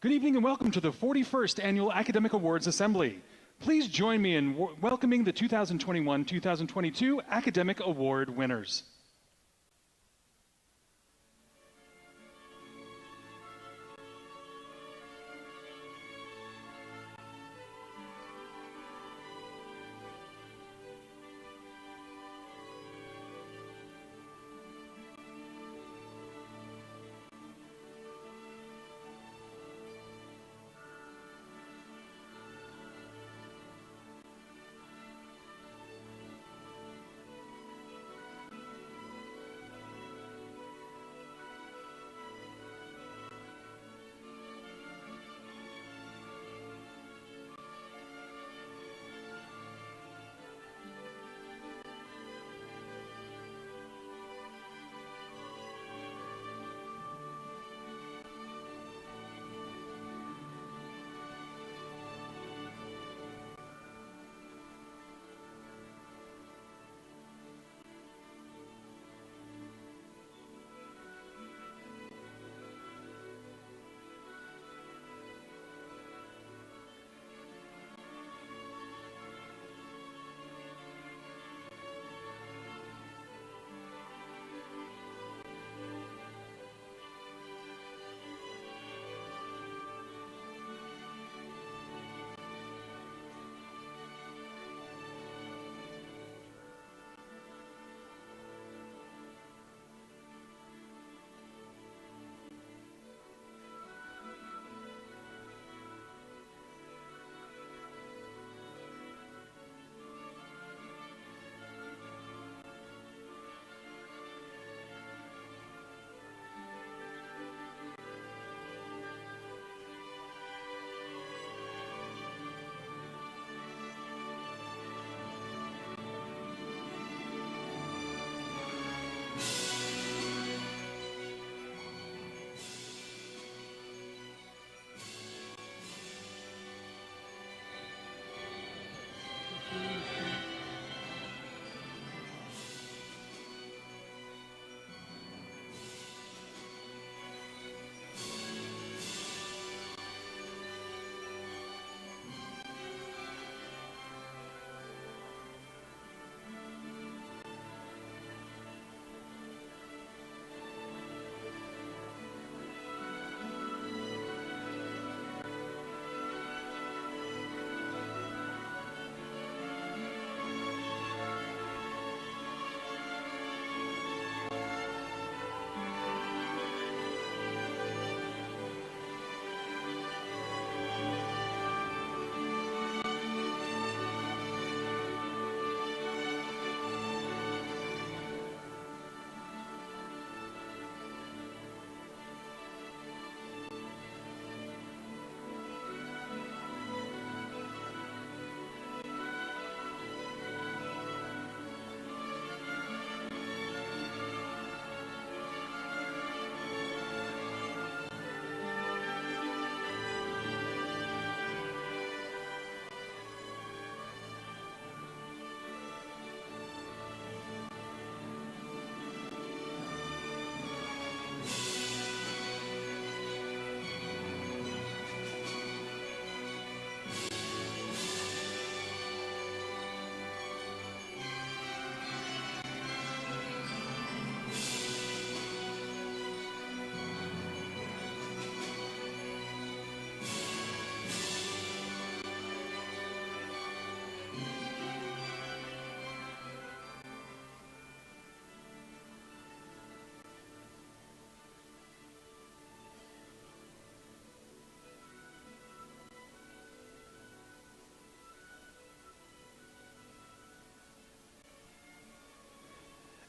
Good evening and welcome to the 41st Annual Academic Awards Assembly. Please join me in welcoming the 2021-2022 Academic Award winners.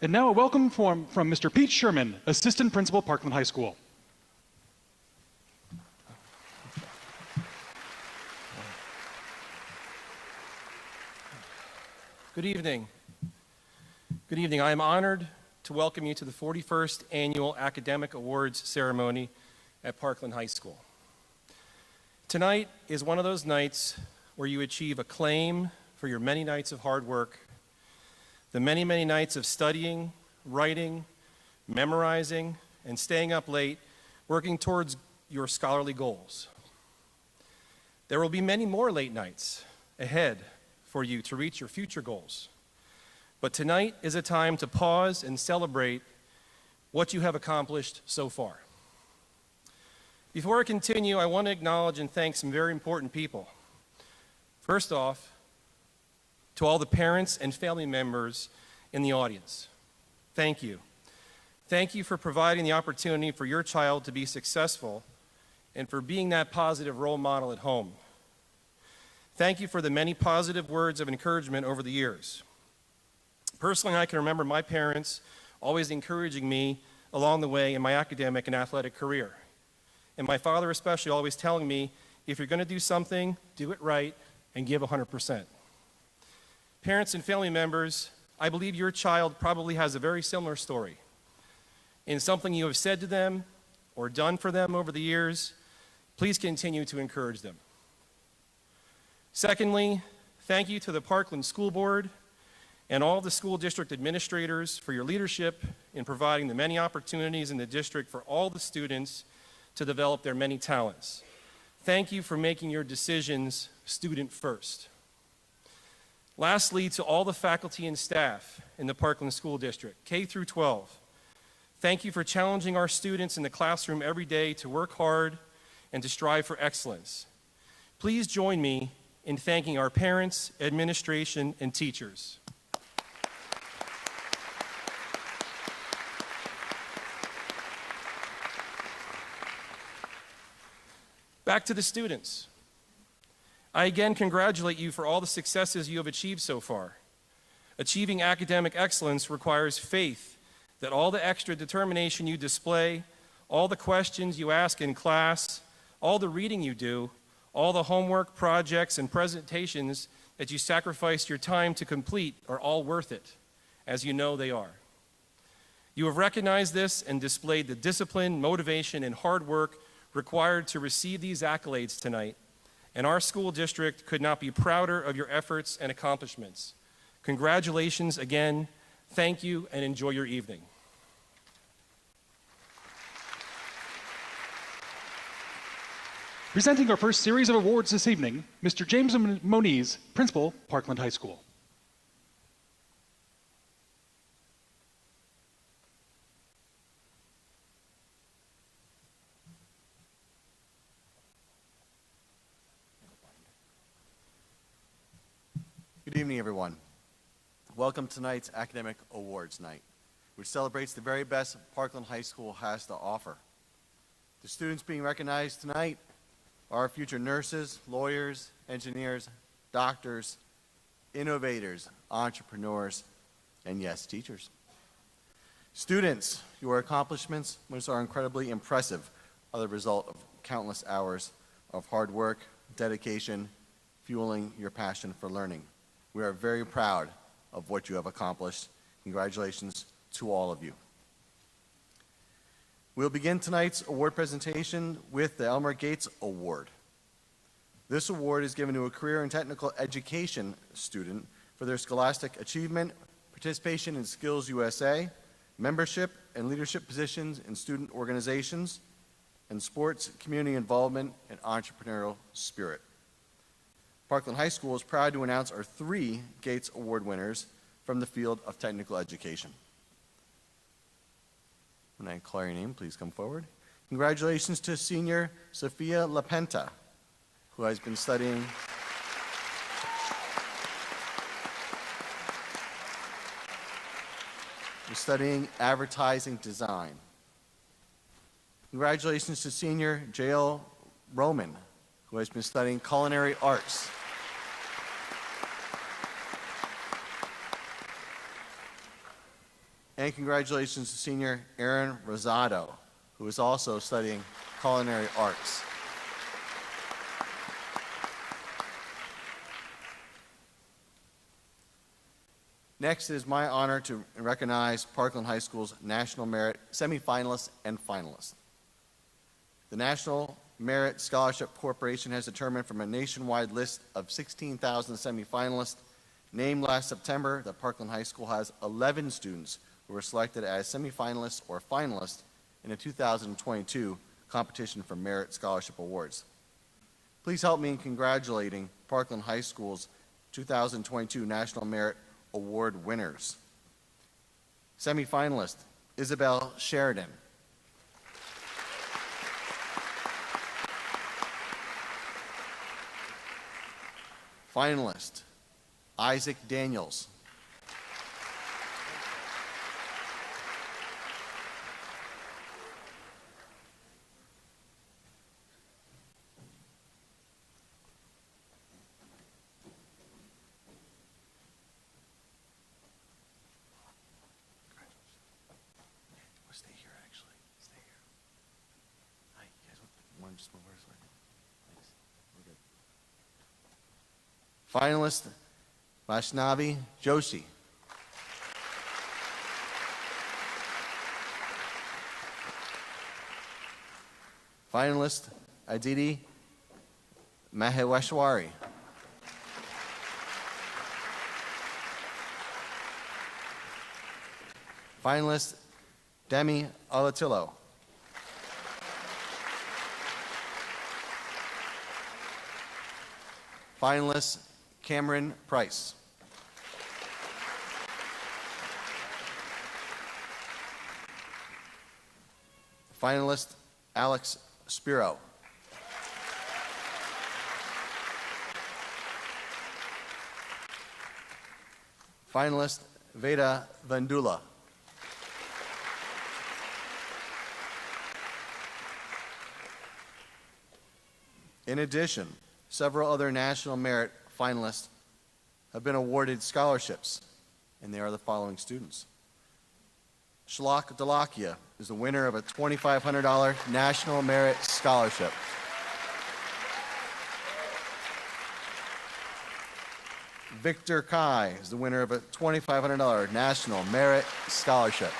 And now a welcome from Mr. Pete Sherman, Assistant Principal, Parkland High School. Good evening. Good evening. I am honored to welcome you to the 41st Annual Academic Awards Ceremony at Parkland High School. Tonight is one of those nights where you achieve acclaim for your many nights of hard work, the many, many nights of studying, writing, memorizing, and staying up late, working towards your scholarly goals. There will be many more late nights ahead for you to reach your future goals. But tonight is a time to pause and celebrate what you have accomplished so far. Before I continue, I want to acknowledge and thank some very important people. First off, to all the parents and family members in the audience, thank you. Thank you for providing the opportunity for your child to be successful and for being that positive role model at home. Thank you for the many positive words of encouragement over the years. Personally, I can remember my parents always encouraging me along the way in my academic and athletic career. And my father especially always telling me, if you're going to do something, do it right and give 100%. Parents and family members, I believe your child probably has a very similar story. In something you have said to them or done for them over the years, please continue to encourage them. Secondly, thank you to the Parkland School Board and all the school district administrators for your leadership in providing the many opportunities in the district for all the students to develop their many talents. Thank you for making your decisions student first. Lastly, to all the faculty and staff in the Parkland School District, K through 12, thank you for challenging our students in the classroom every day to work hard and to strive for excellence. Please join me in thanking our parents, administration, and teachers. Back to the students. I again congratulate you for all the successes you have achieved so far. Achieving academic excellence requires faith that all the extra determination you display, all the questions you ask in class, all the reading you do, all the homework, projects, and presentations that you sacrificed your time to complete are all worth it, as you know they are. You have recognized this and displayed the discipline, motivation, and hard work required to receive these accolades tonight, and our school district could not be prouder of your efforts and accomplishments. Congratulations again, thank you, and enjoy your evening. Presenting our first series of awards this evening, Mr. James Moniz, Principal, Parkland High School. Good evening, everyone. Welcome to tonight's Academic Awards Night, which celebrates the very best Parkland High School has to offer. The students being recognized tonight are future nurses, lawyers, engineers, doctors, innovators, entrepreneurs, and yes, teachers. Students, your accomplishments, which are incredibly impressive, are the result of countless hours of hard work, dedication, fueling your passion for learning. We are very proud of what you have accomplished. Congratulations to all of you. We'll begin tonight's award presentation with the Elmer Gates Award. This award is given to a career and technical education student for their scholastic achievement, participation in Skills USA, membership and leadership positions in student organizations, and sports, community involvement, and entrepreneurial spirit. Parkland High School is proud to announce our 3 Gates Award winners from the field of technical education. When I call your name, please come forward. Congratulations to senior Sophia LaPenta, who has been studying advertising design. Congratulations to senior Jael Roman, who has been studying culinary arts. And congratulations to senior Aaron Rosado, who is also studying culinary arts. Next, it is my honor to recognize Parkland High School's National Merit semifinalists and finalists. The National Merit Scholarship Corporation has determined from a nationwide list of 16,000 semifinalists named last September that Parkland High School has 11 students who were selected as semifinalists or finalists in the 2022 competition for Merit Scholarship Awards. Please help me in congratulating Parkland High School's 2022 National Merit Award winners. Semifinalist, Isabel Sheridan. Finalist, Isaac Daniels. Stay here, actually. Stay here. Hi, you guys want to just move over this way? Thanks. We're good. Finalist, Vaishnavi Joshi. Finalist, Aditi Maheshwari. Finalist, Demi Alatillo. Finalist, Cameron Price. Finalist, Alex Spiro. Finalist, Veda Vandula. In addition, several other national merit finalists have been awarded scholarships, and they are the following students. Shalak Dalakia is the winner of a $2,500 National Merit Scholarship. Victor Kai is the winner of a $2,500 National Merit Scholarship.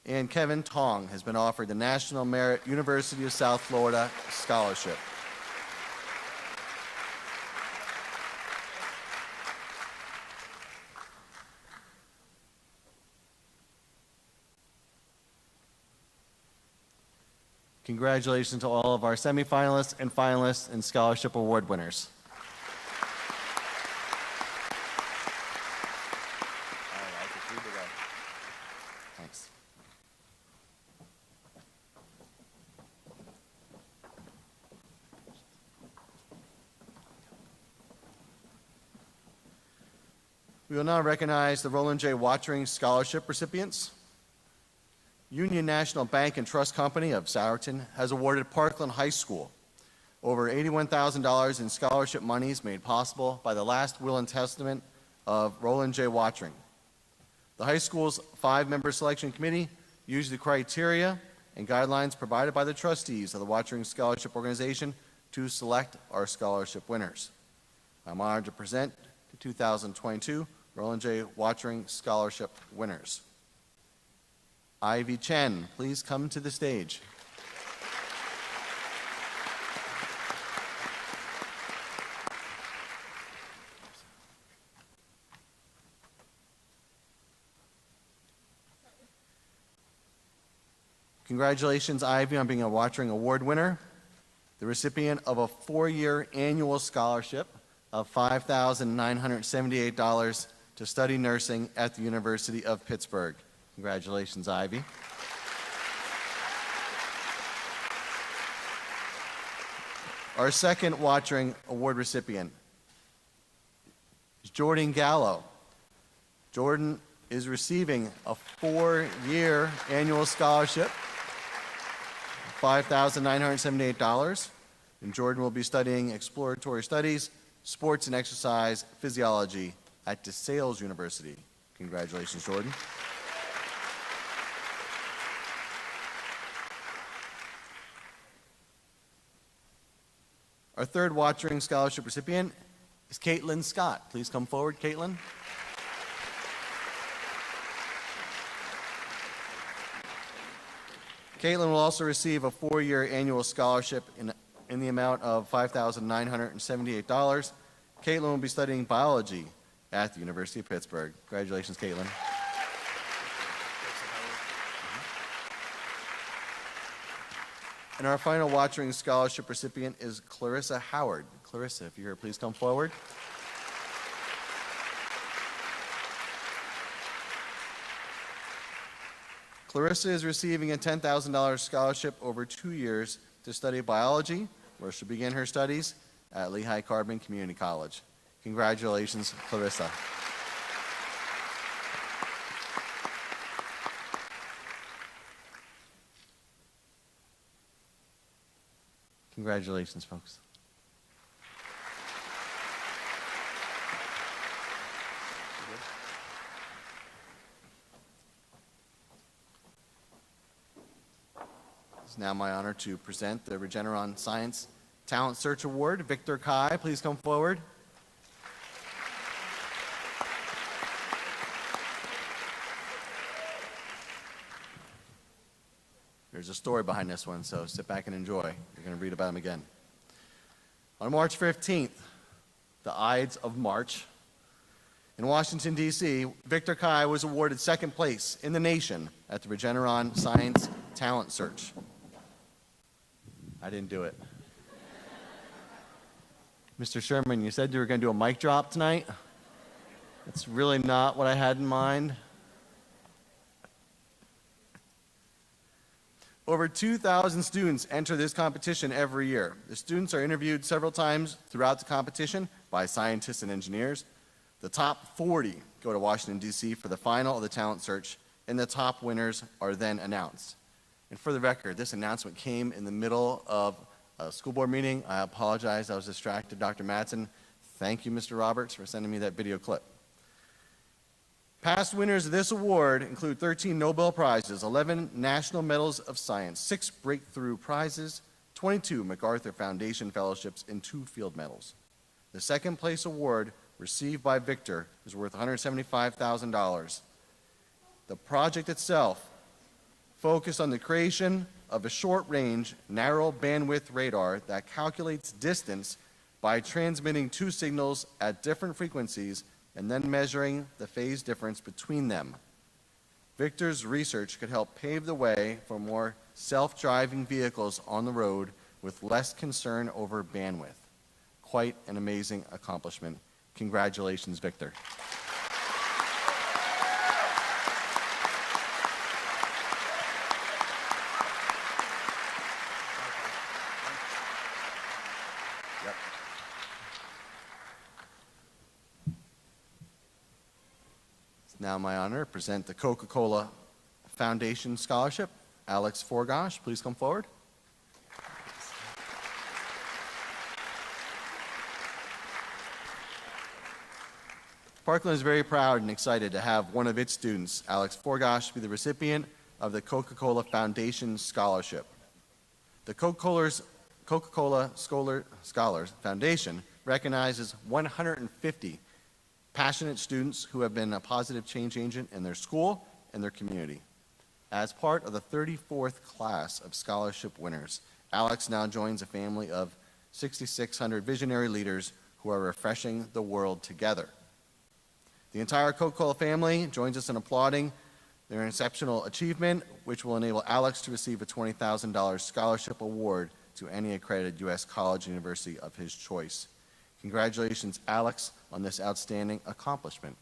And Kevin Tong has been offered the National Merit University of South Florida Scholarship. Congratulations to all of our semifinalists and finalists and scholarship award winners. Thanks. We will now recognize the Roland J. Watering Scholarship recipients. Union National Bank and Trust Company of Sourton has awarded Parkland High School over $81,000 in scholarship monies made possible by the last will and testament of Roland J. Watering. The high school's 5-member selection committee used the criteria and guidelines provided by the trustees of the Watering Scholarship Organization to select our scholarship winners. I'm honored to present the 2022 Roland J. Watering Scholarship winners. Ivy Chen, please come to the stage. Congratulations, Ivy, on being a Watering Award winner, the recipient of a 4-year annual scholarship of $5,978 to study nursing at the University of Pittsburgh. Congratulations, Ivy. Our second Watering Award recipient is Jordan Gallo. Jordan is receiving a 4-year annual scholarship, $5,978, and Jordan will be studying exploratory studies Sports and Exercise Physiology at DeSales University. Congratulations, Jordan. Our third Watchering Scholarship recipient is Caitlin Scott. Please come forward, Caitlin. Caitlin will also receive a 4-year annual scholarship in the amount of $5,978. Caitlin will be studying biology at the University of Pittsburgh. Congratulations, Caitlin. And our final Watchering Scholarship recipient is Clarissa Howard. Clarissa, if you're here, please come forward. Clarissa is receiving a $10,000 scholarship over 2 years to study biology, where she'll begin her studies at Lehigh Carbon Community College. Congratulations, Clarissa. Congratulations, folks. It's now my honor to present the Regeneron Science Talent Search Award. Victor Kai, please come forward. There's a story behind this one, so sit back and enjoy. You're going to read about him again. On March 15th, the Ides of March, in Washington, D.C., Victor Kai was awarded second place in the nation at the Regeneron Science Talent Search. I didn't do it. Mr. Sherman, you said you were going to do a mic drop tonight. That's really not what I had in mind. Over 2,000 students enter this competition every year. The students are interviewed several times throughout the competition by scientists and engineers. The top 40 go to Washington, D.C. for the final of the talent search, and the top winners are then announced. And for the record, this announcement came in the middle of a school board meeting. I apologize, I was distracted. Dr. Madsen, thank you, Mr. Roberts, for sending me that video clip. Past winners of this award include 13 Nobel Prizes, 11 National Medals of Science, 6 Breakthrough Prizes, 22 MacArthur Foundation Fellowships, and 2 Field Medals. The second place award received by Victor is worth $175,000. The project itself focused on the creation of a short-range, narrow bandwidth radar that calculates distance by transmitting 2 signals at different frequencies and then measuring the phase difference between them. Victor's research could help pave the way for more self-driving vehicles on the road with less concern over bandwidth. Quite an amazing accomplishment. Congratulations, Victor. Now my honor to present the Coca-Cola Foundation Scholarship. Alex Forgosh, please come forward. Parkland is very proud and excited to have one of its students, Alex Forgosh, be the recipient of the Coca-Cola Foundation Scholarship. The Coca-Cola Scholars Foundation recognizes 150 passionate students who have been a positive change agent in their school and their community. As part of the 34th class of scholarship winners, Alex now joins a family of 6,600 visionary leaders who are refreshing the world together. The entire Coca-Cola family joins us in applauding their exceptional achievement, which will enable Alex to receive a $20,000 scholarship award to any accredited U.S. college or university of his choice. Congratulations, Alex, on this outstanding accomplishment.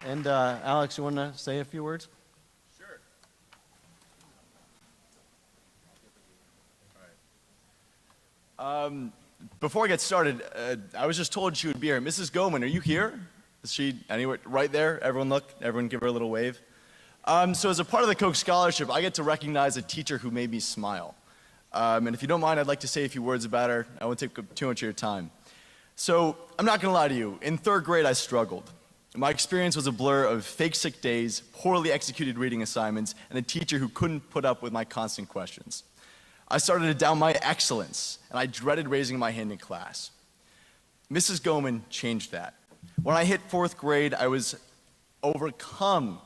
And Alex, you want to say a few words? Sure. All right. Before I get started, I was just told she would be here. Mrs. Goman, are you here? Is she anywhere? Right there? Everyone look. Everyone give her a little wave. So as a part of the Koch Scholarship, I get to recognize a teacher who made me smile. And if you don't mind, I'd like to say a few words about her. I won't take up too much of your time. So I'm not going to lie to you. In third grade, I struggled. My experience was a blur of fake sick days, poorly executed reading assignments, and a teacher who couldn't put up with my constant questions. I started to doubt my excellence, and I dreaded raising my hand in class. Mrs. Goman changed that. When I hit fourth grade, I was overcome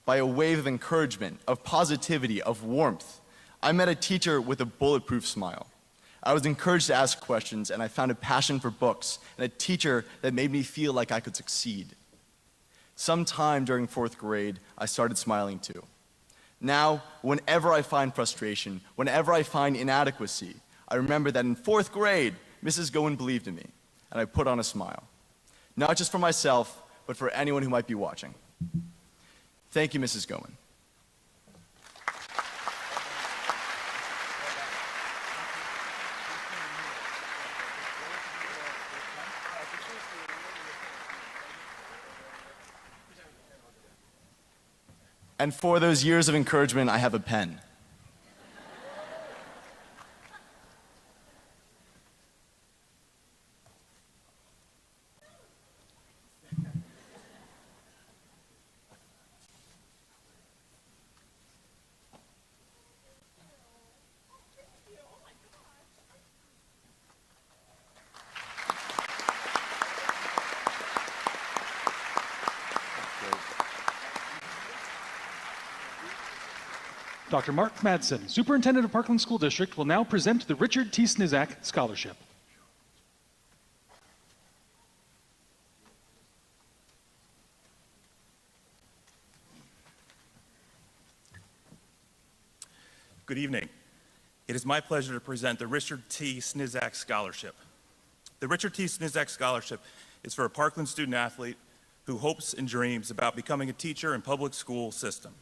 by a wave of encouragement, of positivity, of warmth. I met a teacher with a bulletproof smile. I was encouraged to ask questions, and I found a passion for books and a teacher that made me feel like I could succeed. Sometime during fourth grade, I started smiling too. Now, whenever I find frustration, whenever I find inadequacy, I remember that in fourth grade, Mrs. Gowan believed in me, and I put on a smile. Not just for myself, but for anyone who might be watching. Thank you, Mrs. Gowan. And for those years of encouragement, I have a pen. Dr. Mark Madsen, Superintendent of Parkland School District, will now present the Richard T. Snydzak Scholarship. Good evening. It is my pleasure to present the Richard T. Snydzak Scholarship. The Richard T. Snydzak Scholarship is for a Parkland student athlete who hopes and dreams about becoming a teacher in public school system.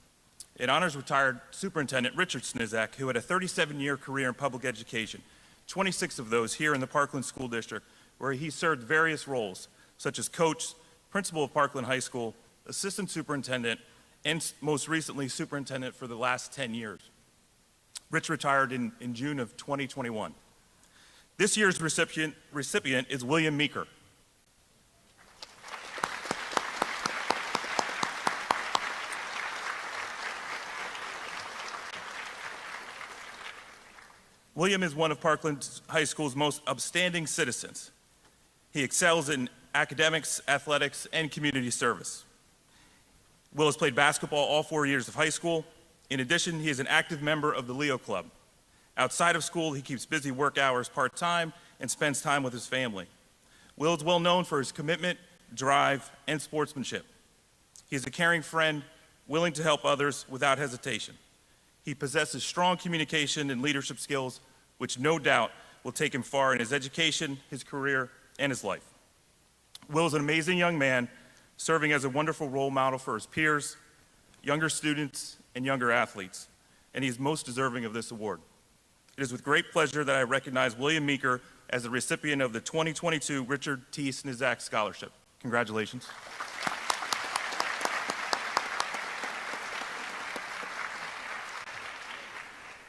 It honors retired Superintendent Richard Snydzak, who had a 37-year career in public education, 26 of those here in the Parkland School District, where he served various roles, such as coach, principal of Parkland High School, assistant superintendent, and most recently, superintendent for the last 10 years. Rich retired in June of 2021. This year's recipient is William Meeker. William is one of Parkland High School's most upstanding citizens. He excels in academics, athletics, and community service. Will has played basketball all 4 years of high school. In addition, he is an active member of the Leo Club. Outside of school, he keeps busy work hours part-time and spends time with his family. Will is well known for his commitment, drive, and sportsmanship. He is a caring friend, willing to help others without hesitation. He possesses strong communication and leadership skills, which no doubt will take him far in his education, his career, and his life. Will is an amazing young man, serving as a wonderful role model for his peers, younger students, and younger athletes, and he is most deserving of this award. It is with great pleasure that I recognize William Meeker as the recipient of the 2022 Richard T. Snydzak Scholarship. Congratulations.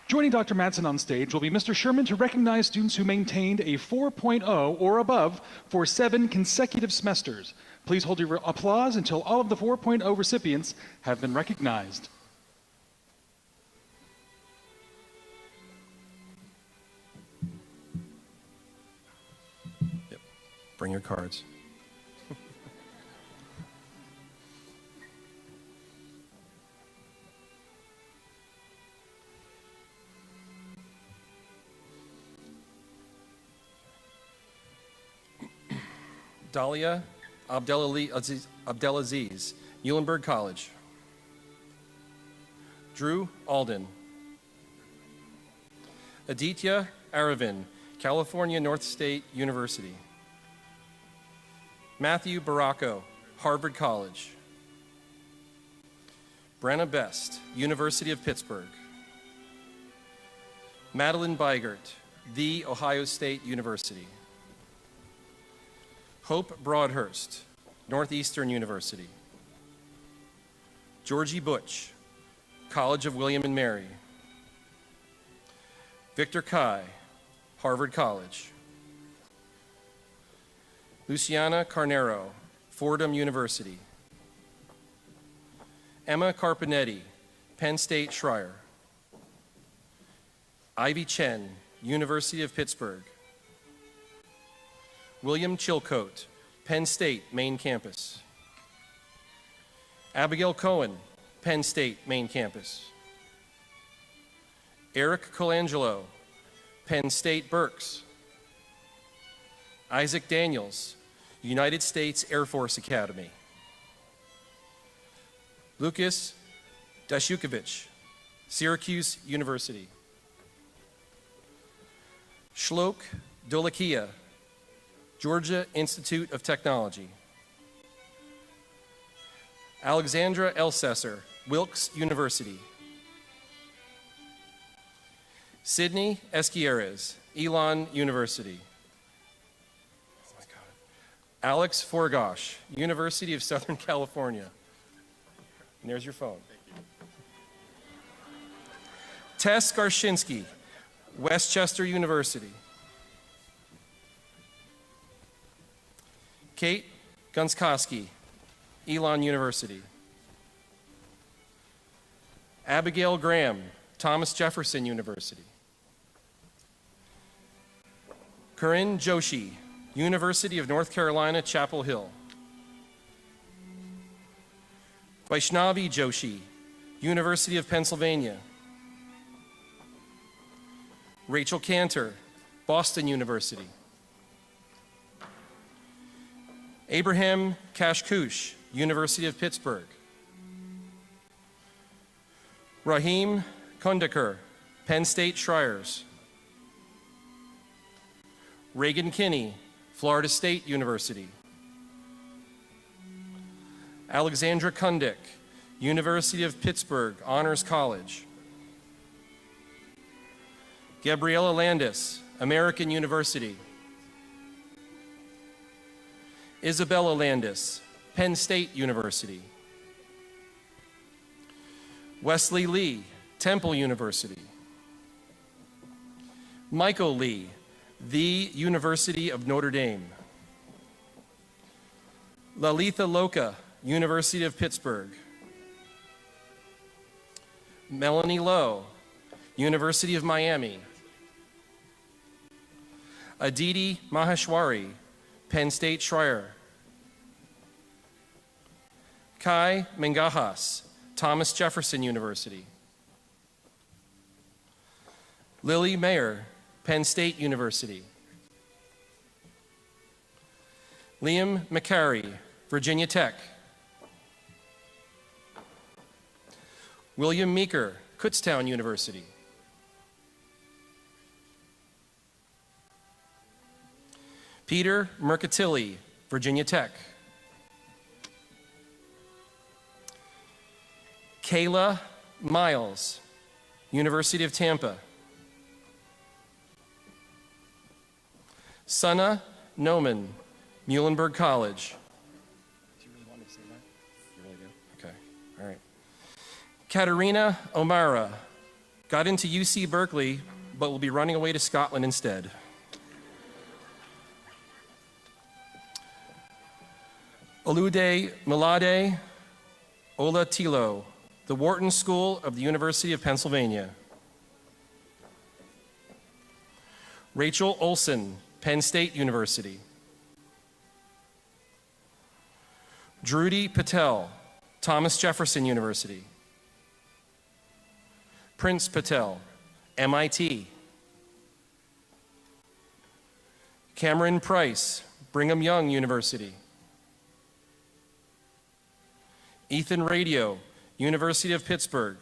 Joining Dr. Madsen on stage will be Mr. Sherman to recognize students who maintained a 4.0 or above for 7 consecutive semesters. Please hold your applause until all of the 4.0 recipients have been recognized. Yep. Bring your cards. Dalia Abdelaziz, Muhlenberg College. Drew Alden. Aditya Aravind, California North State University. Matthew Baracco, Harvard College. Brenna Best, University of Pittsburgh. Madeline Beigert, The Ohio State University. Hope Broadhurst, Northeastern University. Georgie Butch, College of William and Mary. Victor Kai, Harvard College. Luciana Carnero, Fordham University. Emma Carpinetti, Penn State Schreier. Ivy Chen, University of Pittsburgh. William Chilcote, Penn State Main Campus. Abigail Cohen, Penn State Main Campus. Eric Colangelo, Penn State Berks. Isaac Daniels, United States Air Force Academy. Lucas Dashukovich, Syracuse University. Shlok Dolakia, Georgia Institute of Technology. Alexandra Elsesser, Wilkes University. Sydney Esquieres, Elon University. Oh my God. Alex Forgosh, University of Southern California. And there's your phone. Tess Garshinsky, Westchester University. Kate Gunskowski, Elon University. Abigail Graham, Thomas Jefferson University. Corinne Joshi, University of North Carolina, Chapel Hill. Vaishnavi Joshi, University of Pennsylvania. Rachel Cantor, Boston University. Abraham Kashkush, University of Pittsburgh. Raheem Kundakar, Penn State Schreiers. Reagan Kinney, Florida State University. Alexandra Kundick, University of Pittsburgh Honors College. Gabriela Landis, American University. Isabella Landis, Penn State University. Wesley Lee, Temple University. Michael Lee, the University of Notre Dame. Lalitha Loka, University of Pittsburgh. Melanie Lowe, University of Miami. Aditi Maheshwari, Penn State Schreier. Kai Mengahas, Thomas Jefferson University. Lily Mayer, Penn State University. Liam McCary, Virginia Tech. William Meeker, Kutztown University. Peter Mercatilli, Virginia Tech. Kayla Miles, University of Tampa. Sana Noman, Muhlenberg College. Do you really want me to say that? You really do? Okay, all right. Katerina O'Mara, got into UC Berkeley, but will be running away to Scotland instead. Olude Milade Ola Tilo, the Wharton School of the University of Pennsylvania. Rachel Olson, Penn State University. Drudy Patel, Thomas Jefferson University. Prince Patel, MIT. Cameron Price, Brigham Young University. Ethan Radio, University of Pittsburgh.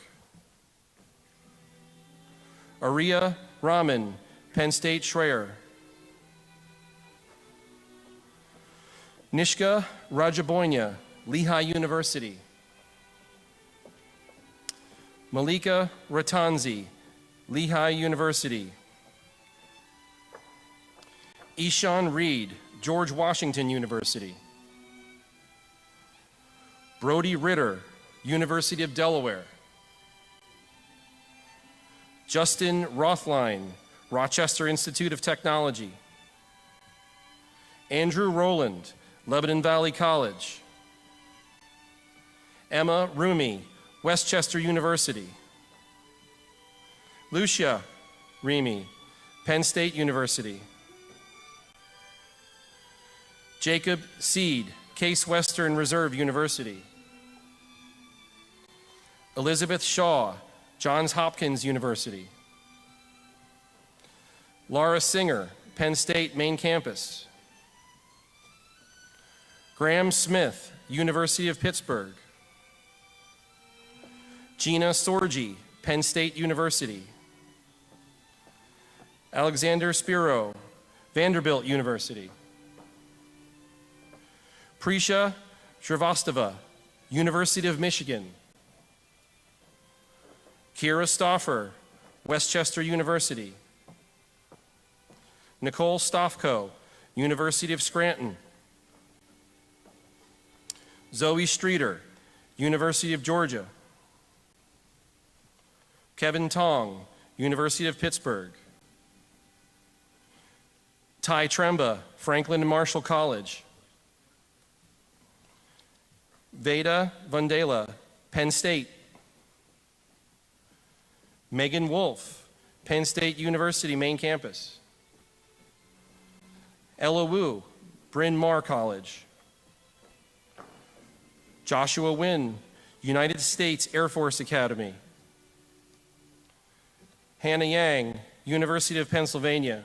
Arya Rahman, Penn State Schreier. Nishka Rajaboyna, Lehigh University. Malika Ratanzi, Lehigh University. Ishan Reed, George Washington University. Brody Ritter, University of Delaware. Justin Rothline, Rochester Institute of Technology. Andrew Rowland, Lebanon Valley College. Emma Rumi, Westchester University. Lucia Remy, Penn State University. Jacob Seed, Case Western Reserve University. Elizabeth Shaw, Johns Hopkins University. Laura Singer, Penn State Main Campus. Graham Smith, University of Pittsburgh. Gina Sorgi, Penn State University. Alexander Spiro, Vanderbilt University. Prisha Shrivastava, University of Michigan. Kira Stauffer, Westchester University. Nicole Stofko, University of Scranton. Zoe Streeter, University of Georgia. Kevin Tong, University of Pittsburgh. Ty Tremba, Franklin and Marshall College. Veda Vandela, Penn State. Megan Wolf, Penn State University Main Campus. Ella Wu, Bryn Mawr College. Joshua Wynn, United States Air Force Academy. Hannah Yang, University of Pennsylvania.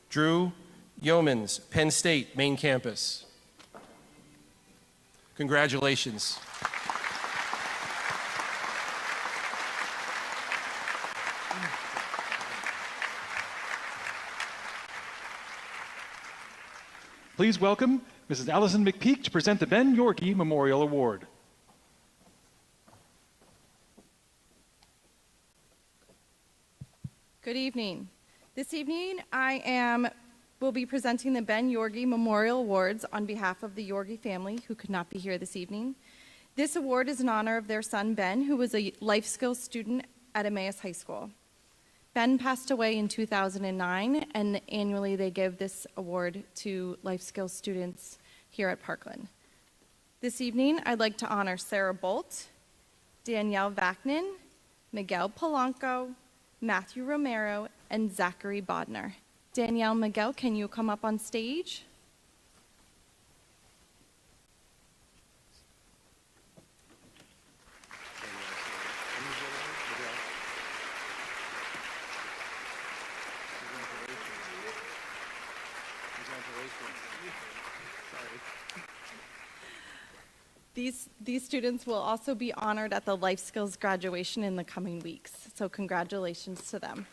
Drew Yeomans, Penn State Main Campus. Congratulations. Please welcome Mrs. Allison McPeak to present the Ben Yorkie Memorial Award. Good evening. This evening will be presenting the Ben Yorkie Memorial Awards on behalf of the Yorkie family who could not be here this evening. This award is in honor of their son Ben, who was a life skills student at Emmaus High School. Ben passed away in 2009, and annually they give this award to life skills students here at Parkland. This evening, I'd like to honor Sarah Bolt, Danielle Vaknin, Miguel Polanco, Matthew Romero, and Zachary Bodner. Danielle, Miguel, can you come up on stage? These students will also be honored at the Life Skills graduation in the coming weeks. So congratulations to them.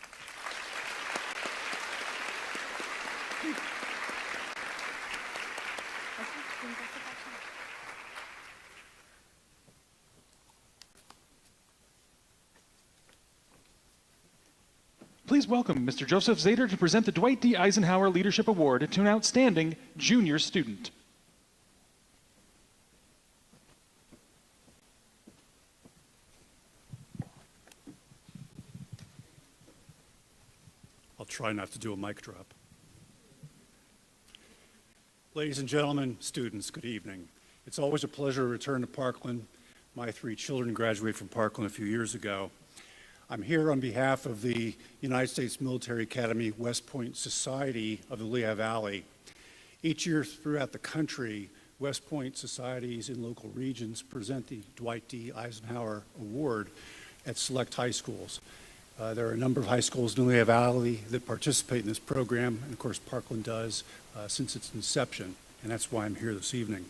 Please welcome Mr. Joseph Zader to present the Dwight D. Eisenhower Leadership Award to an outstanding junior student. I'll try not to do a mic drop. Ladies and gentlemen, students, good evening. It's always a pleasure to return to Parkland. My 3 children graduated from Parkland a few years ago. I'm here on behalf of the United States Military Academy West Point Society of the Lehigh Valley. Each year throughout the country, West Point societies in local regions present the Dwight D. Eisenhower Award at select high schools. There are a number of high schools in the Lehigh Valley that participate in this program, and of course Parkland does since its inception, and that's why I'm here this evening.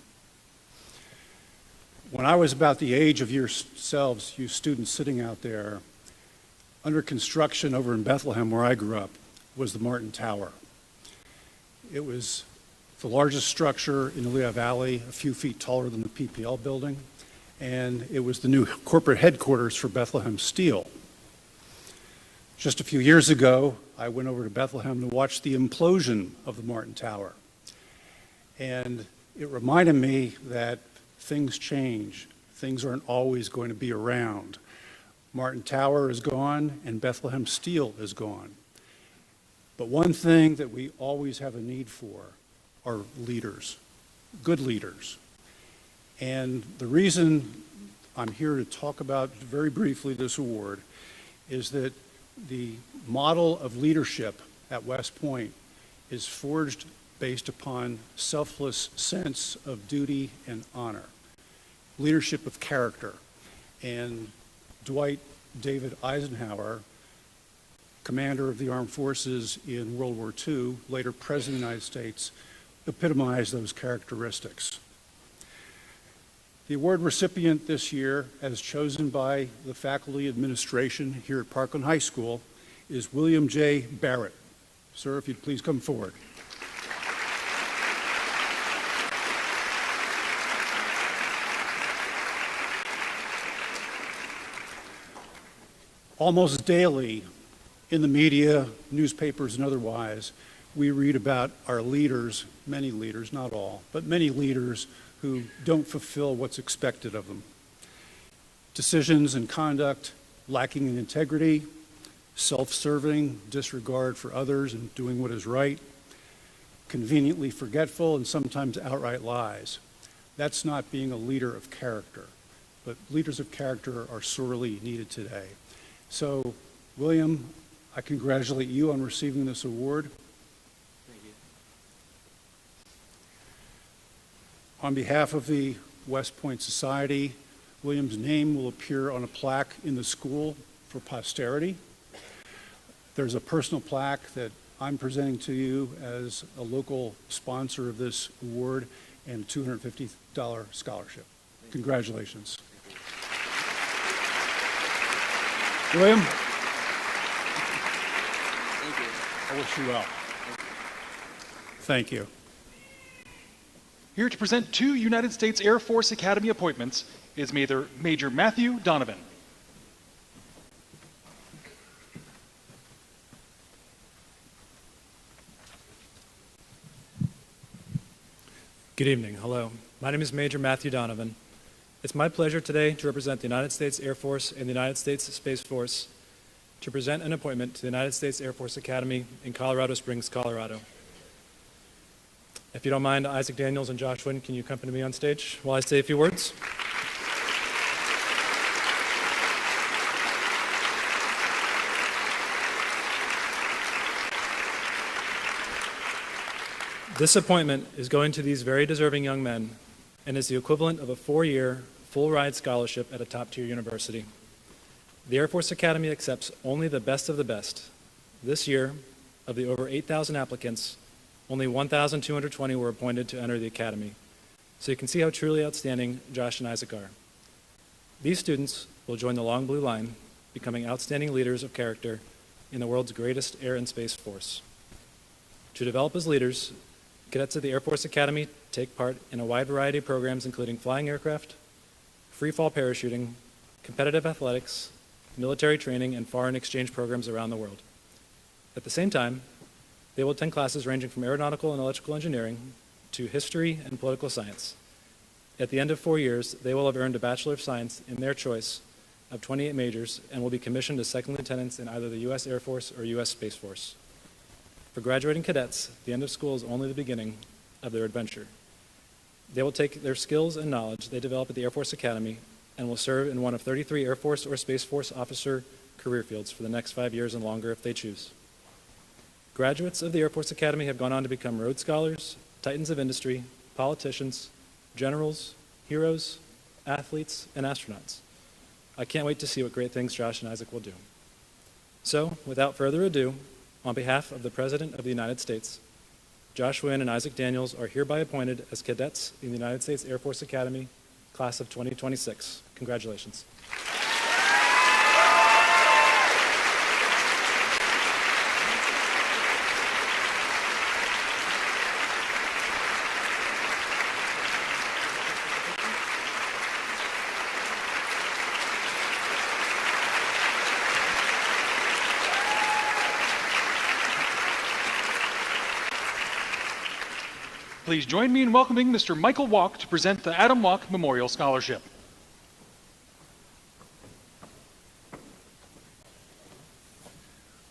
When I was about the age of yourselves, you students sitting out there, under construction over in Bethlehem, where I grew up, was the Martin Tower. It was the largest structure in the Lehigh Valley, a few feet taller than the PPL building, and it was the new corporate headquarters for Bethlehem Steel. Just a few years ago, I went over to Bethlehem to watch the implosion of the Martin Tower. And it reminded me that things change. Things aren't always going to be around. Martin Tower is gone, and Bethlehem Steel is gone. But one thing that we always have a need for are leaders, good leaders. And the reason I'm here to talk about very briefly this award is that the model of leadership at West Point is forged based upon selfless sense of duty and honor, leadership of character. And Dwight David Eisenhower, commander of the armed forces in World War II, later president of the United States, epitomized those characteristics. The award recipient this year, as chosen by the faculty administration here at Parkland High School, is William J. Barrett. Sir, if you'd please come forward. Almost daily in the media, newspapers and otherwise, we read about our leaders, many leaders, not all, but many leaders who don't fulfill what's expected of them. Decisions and conduct lacking in integrity, self-serving, disregard for others and doing what is right, conveniently forgetful and sometimes outright lies. That's not being a leader of character, but leaders of character are sorely needed today. So, William, I congratulate you on receiving this award. Thank you. On behalf of the West Point Society, William's name will appear on a plaque in the school for posterity. There's a personal plaque that I'm presenting to you as a local sponsor of this award and a $250 scholarship. Congratulations. William, Thank you. I wish you well. Thank you. Here to present 2 United States Air Force Academy appointments is Major Matthew Donovan. Good evening. Hello. My name is Major Matthew Donovan. It's my pleasure today to represent the United States Air Force and the United States Space Force to present an appointment to the United States Air Force Academy in Colorado Springs, Colorado. If you don't mind, Isaac Daniels and Josh Wynn, can you accompany me on stage while I say a few words? This appointment is going to these very deserving young men and is the equivalent of a 4-year, full-ride scholarship at a top-tier university. The Air Force Academy accepts only the best of the best. This year, of the over 8,000 applicants, only 1,220 were appointed to enter the Academy. So you can see how truly outstanding Josh and Isaac are. These students will join the Long Blue Line, becoming outstanding leaders of character in the world's greatest air and space force. To develop as leaders, cadets at the Air Force Academy take part in a wide variety of programs including flying aircraft, free-fall parachuting, competitive athletics, military training, and foreign exchange programs around the world. At the same time, they will attend classes ranging from aeronautical and electrical engineering to history and political science. At the end of 4 years, they will have earned a Bachelor of Science in their choice of 28 majors and will be commissioned as second lieutenants in either the U.S. Air Force or U.S. Space Force. For graduating cadets, the end of school is only the beginning of their adventure. They will take their skills and knowledge they develop at the Air Force Academy and will serve in one of 33 Air Force or Space Force officer career fields for the next 5 years and longer if they choose. Graduates of the Air Force Academy have gone on to become Rhodes Scholars, titans of industry, politicians, generals, heroes, athletes, and astronauts. I can't wait to see what great things Josh and Isaac will do. So, without further ado, on behalf of the President of the United States, Josh Wynn and Isaac Daniels are hereby appointed as cadets in the United States Air Force Academy, class of 2026. Congratulations. Please join me in welcoming Mr. Michael Walk to present the Adam Walk Memorial Scholarship.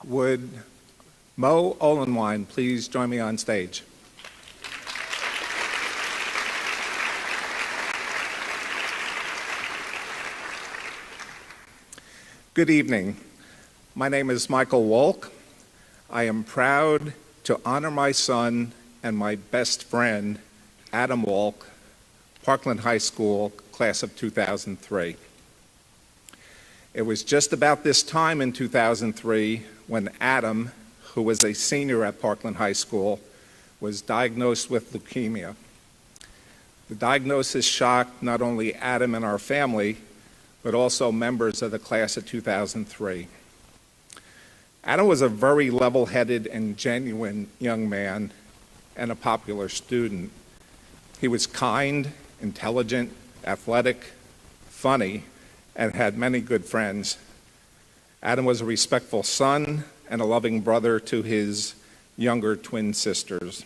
Would Mo Olenwine please join me on stage? Good evening. My name is Michael Wolk. I am proud to honor my son and my best friend, Adam Wolk, Parkland High School, class of 2003. It was just about this time in 2003 when Adam, who was a senior at Parkland High School, was diagnosed with leukemia. The diagnosis shocked not only Adam and our family, but also members of the class of 2003. Adam was a very level-headed and genuine young man and a popular student. He was kind, intelligent, athletic, funny, and had many good friends. Adam was a respectful son and a loving brother to his younger twin sisters.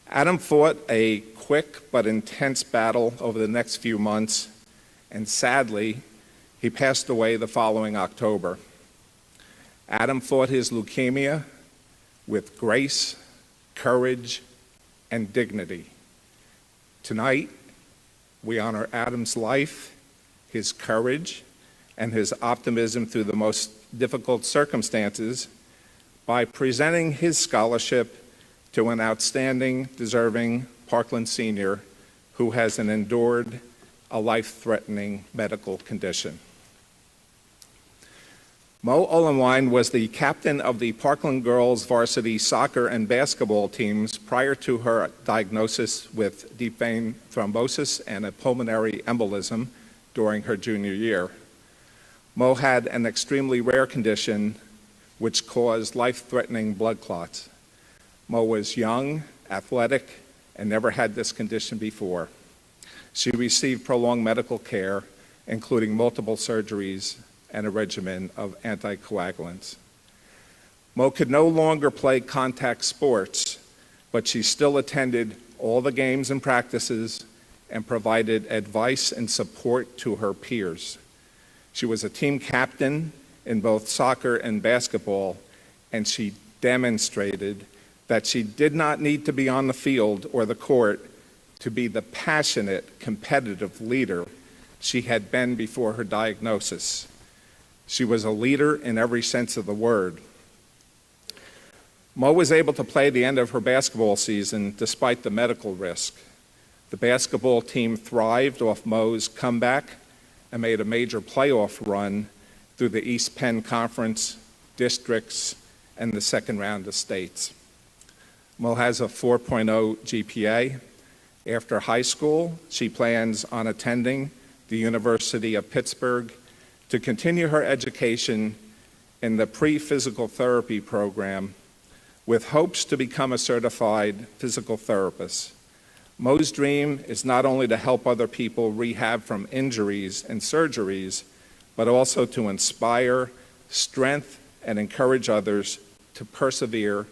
Adam fought a quick but intense battle over the next few months, and sadly, he passed away the following October. Adam fought his leukemia with grace, courage, and dignity. Tonight, we honor Adam's life, his courage, and his optimism through the most difficult circumstances by presenting his scholarship to an outstanding, deserving Parkland senior who has endured a life-threatening medical condition. Mo Olenwine was the captain of the Parkland girls varsity soccer and basketball teams prior to her diagnosis with deep vein thrombosis and a pulmonary embolism during her junior year. Mo had an extremely rare condition which caused life-threatening blood clots. Mo was young, athletic, and never had this condition before. She received prolonged medical care, including multiple surgeries and a regimen of anticoagulants. Mo could no longer play contact sports, but she still attended all the games and practices and provided advice and support to her peers. She was a team captain in both soccer and basketball, and she demonstrated that she did not need to be on the field or the court to be the passionate, competitive leader she had been before her diagnosis. She was a leader in every sense of the word. Mo was able to play the end of her basketball season despite the medical risk. The basketball team thrived off Mo's comeback and made a major playoff run through the East Penn Conference, districts, and the second round of states. Mo has a 4.0 GPA. After high school, she plans on attending the University of Pittsburgh to continue her education in the pre-physical therapy program with hopes to become a certified physical therapist. Mo's dream is not only to help other people rehab from injuries and surgeries, but also to inspire, strength, and encourage others to persevere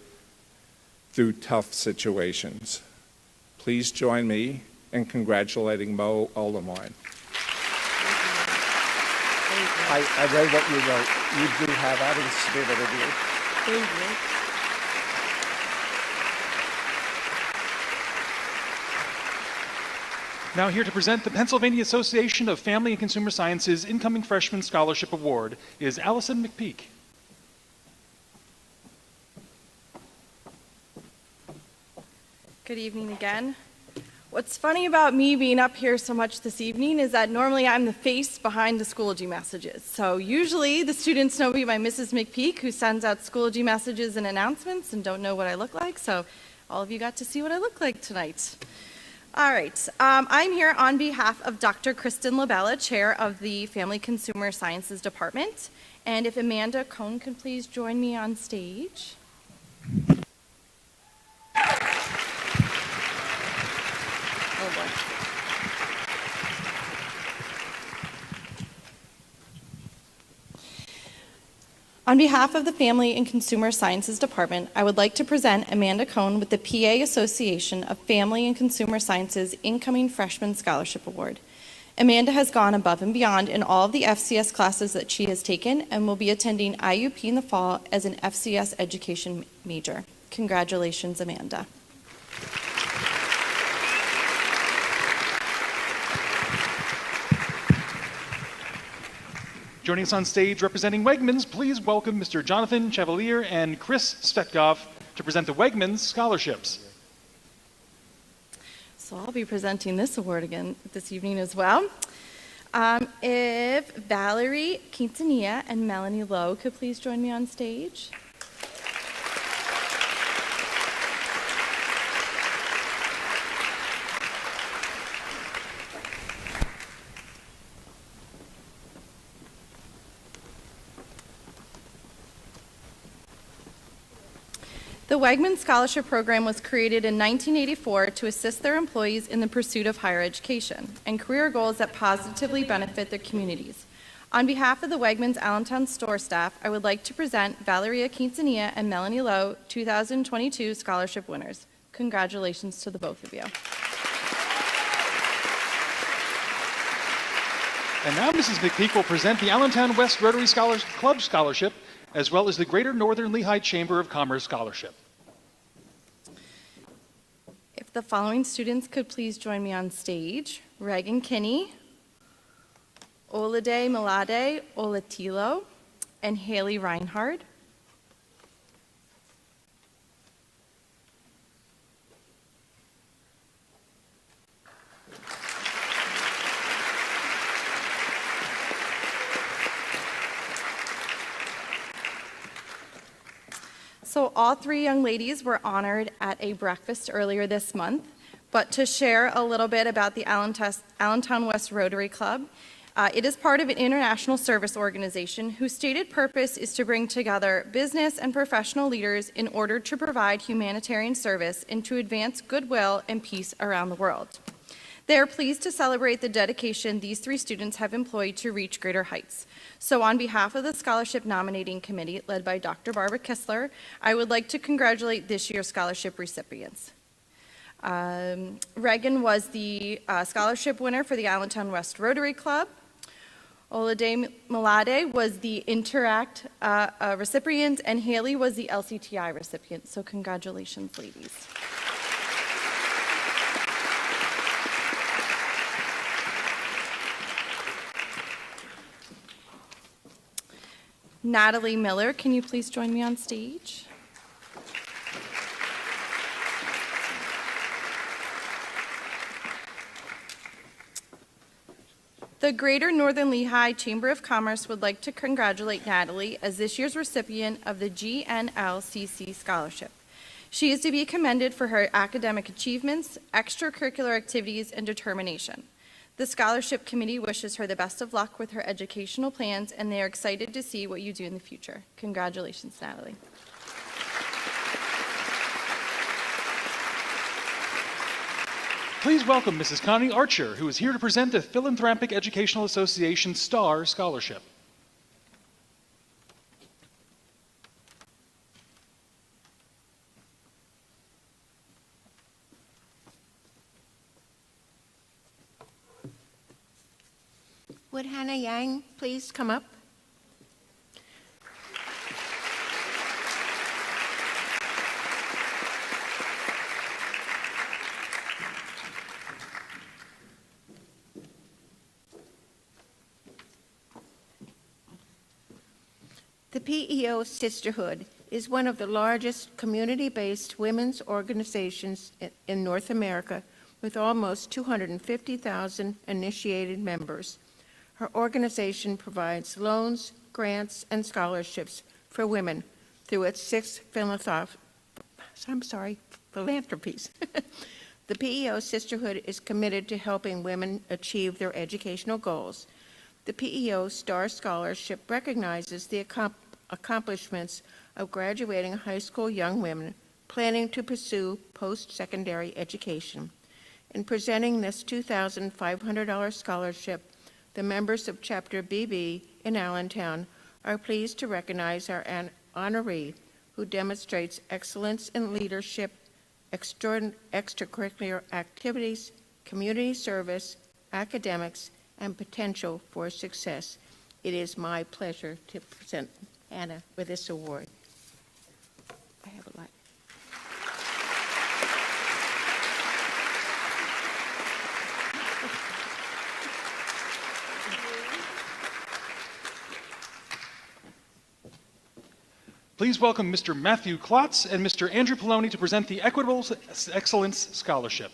through tough situations. Please join me in congratulating Mo Olenwine. I read what you wrote. You do have that in the spirit of you. Thank you. Now here to present the Pennsylvania Association of Family and Consumer Sciences Incoming Freshman Scholarship Award is Allison McPeak. Good evening again. What's funny about me being up here so much this evening is that normally I'm the face behind the Schoology messages. So usually the students know me by Mrs. McPeak, who sends out Schoology messages and announcements and don't know what I look like. So all of you got to see what I look like tonight. All right, I'm here on behalf of Dr. Kristen Labella, Chair of the Family Consumer Sciences Department. And if Amanda Cohn can please join me on stage. Oh boy. On behalf of the Family and Consumer Sciences Department, I would like to present Amanda Cohn with the PA Association of Family and Consumer Sciences Incoming Freshman Scholarship Award. Amanda has gone above and beyond in all of the FCS classes that she has taken and will be attending IUP in the fall as an FCS education major. Congratulations, Amanda. Joining us on stage representing Wegmans, please welcome Mr. Jonathan Chevalier and Chris Svetkov to present the Wegmans Scholarships. So I'll be presenting this award again this evening as well. If Valerie Quintanilla and Melanie Lowe could please join me on stage. The Wegmans Scholarship Program was created in 1984 to assist their employees in the pursuit of higher education and career goals that positively benefit their communities. On behalf of the Wegmans Allentown store staff, I would like to present Valeria Quintanilla and Melanie Lowe, 2022 scholarship winners. Congratulations to the both of you. And now Mrs. McPeak will present the Allentown West Rotary Club Scholarship, as well as the Greater Northern Lehigh Chamber of Commerce Scholarship. If the following students could please join me on stage. Regan Kinney, Olade Milade Olatilo, and Haley Reinhard. So all three young ladies were honored at a breakfast earlier this month. But to share a little bit about the Allentown West Rotary Club, it is part of an international service organization whose stated purpose is to bring together business and professional leaders in order to provide humanitarian service and to advance goodwill and peace around the world. They are pleased to celebrate the dedication these three students have employed to reach greater heights. So on behalf of the Scholarship Nominating Committee, led by Dr. Barbara Kistler, I would like to congratulate this year's scholarship recipients. Regan was the scholarship winner for the Allentown West Rotary Club. Olade Milade was the Interact recipient, and Haley was the LCTI recipient. So congratulations, ladies. Natalie Miller, can you please join me on stage? The Greater Northern Lehigh Chamber of Commerce would like to congratulate Natalie as this year's recipient of the GNLCC Scholarship. She is to be commended for her academic achievements, extracurricular activities, and determination. The Scholarship Committee wishes her the best of luck with her educational plans, and they are excited to see what you do in the future. Congratulations, Natalie. Please welcome Mrs. Connie Archer, who is here to present the Philanthropic Educational Association STAR Scholarship. Would Hannah Yang please come up? The PEO Sisterhood is one of the largest community-based women's organizations in North America, with almost 250,000 initiated members. Her organization provides loans, grants, and scholarships for women through its 6 philanthropies. The PEO Sisterhood is committed to helping women achieve their educational goals. The PEO STAR Scholarship recognizes the accomplishments of graduating high school young women planning to pursue post-secondary education. In presenting this $2,500 scholarship, the members of Chapter BB in Allentown are pleased to recognize our honoree who demonstrates excellence in leadership, extracurricular activities, community service, academics, and potential for success. It is my pleasure to present Hannah with this award. I have a lot. Please welcome Mr. Matthew Klotz and Mr. Andrew Poloni to present the Equitable Excellence Scholarship.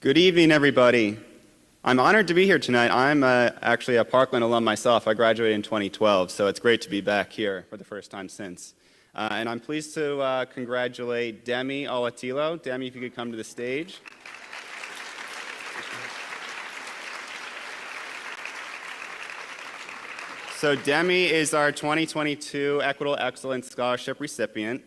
Good evening, everybody. I'm honored to be here tonight. I'm actually a Parkland alum myself. I graduated in 2012, so it's great to be back here for the first time since. And I'm pleased to congratulate Demi Alatilo. Demi, if you could come to the stage. So Demi is our 2022 Equitable Excellence Scholarship recipient.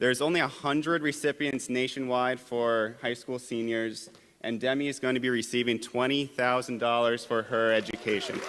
There's only 100 recipients nationwide for high school seniors, and Demi is going to be receiving $20,000 for her education.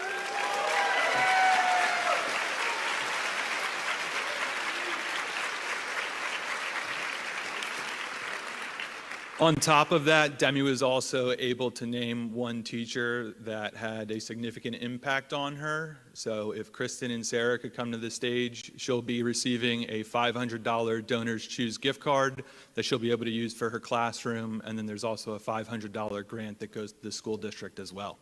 On top of that, Demi was also able to name one teacher that had a significant impact on her. So if Kristen and Sarah could come to the stage, she'll be receiving a $500 Donors Choose gift card that she'll be able to use for her classroom. And then there's also a $500 grant that goes to the school district as well.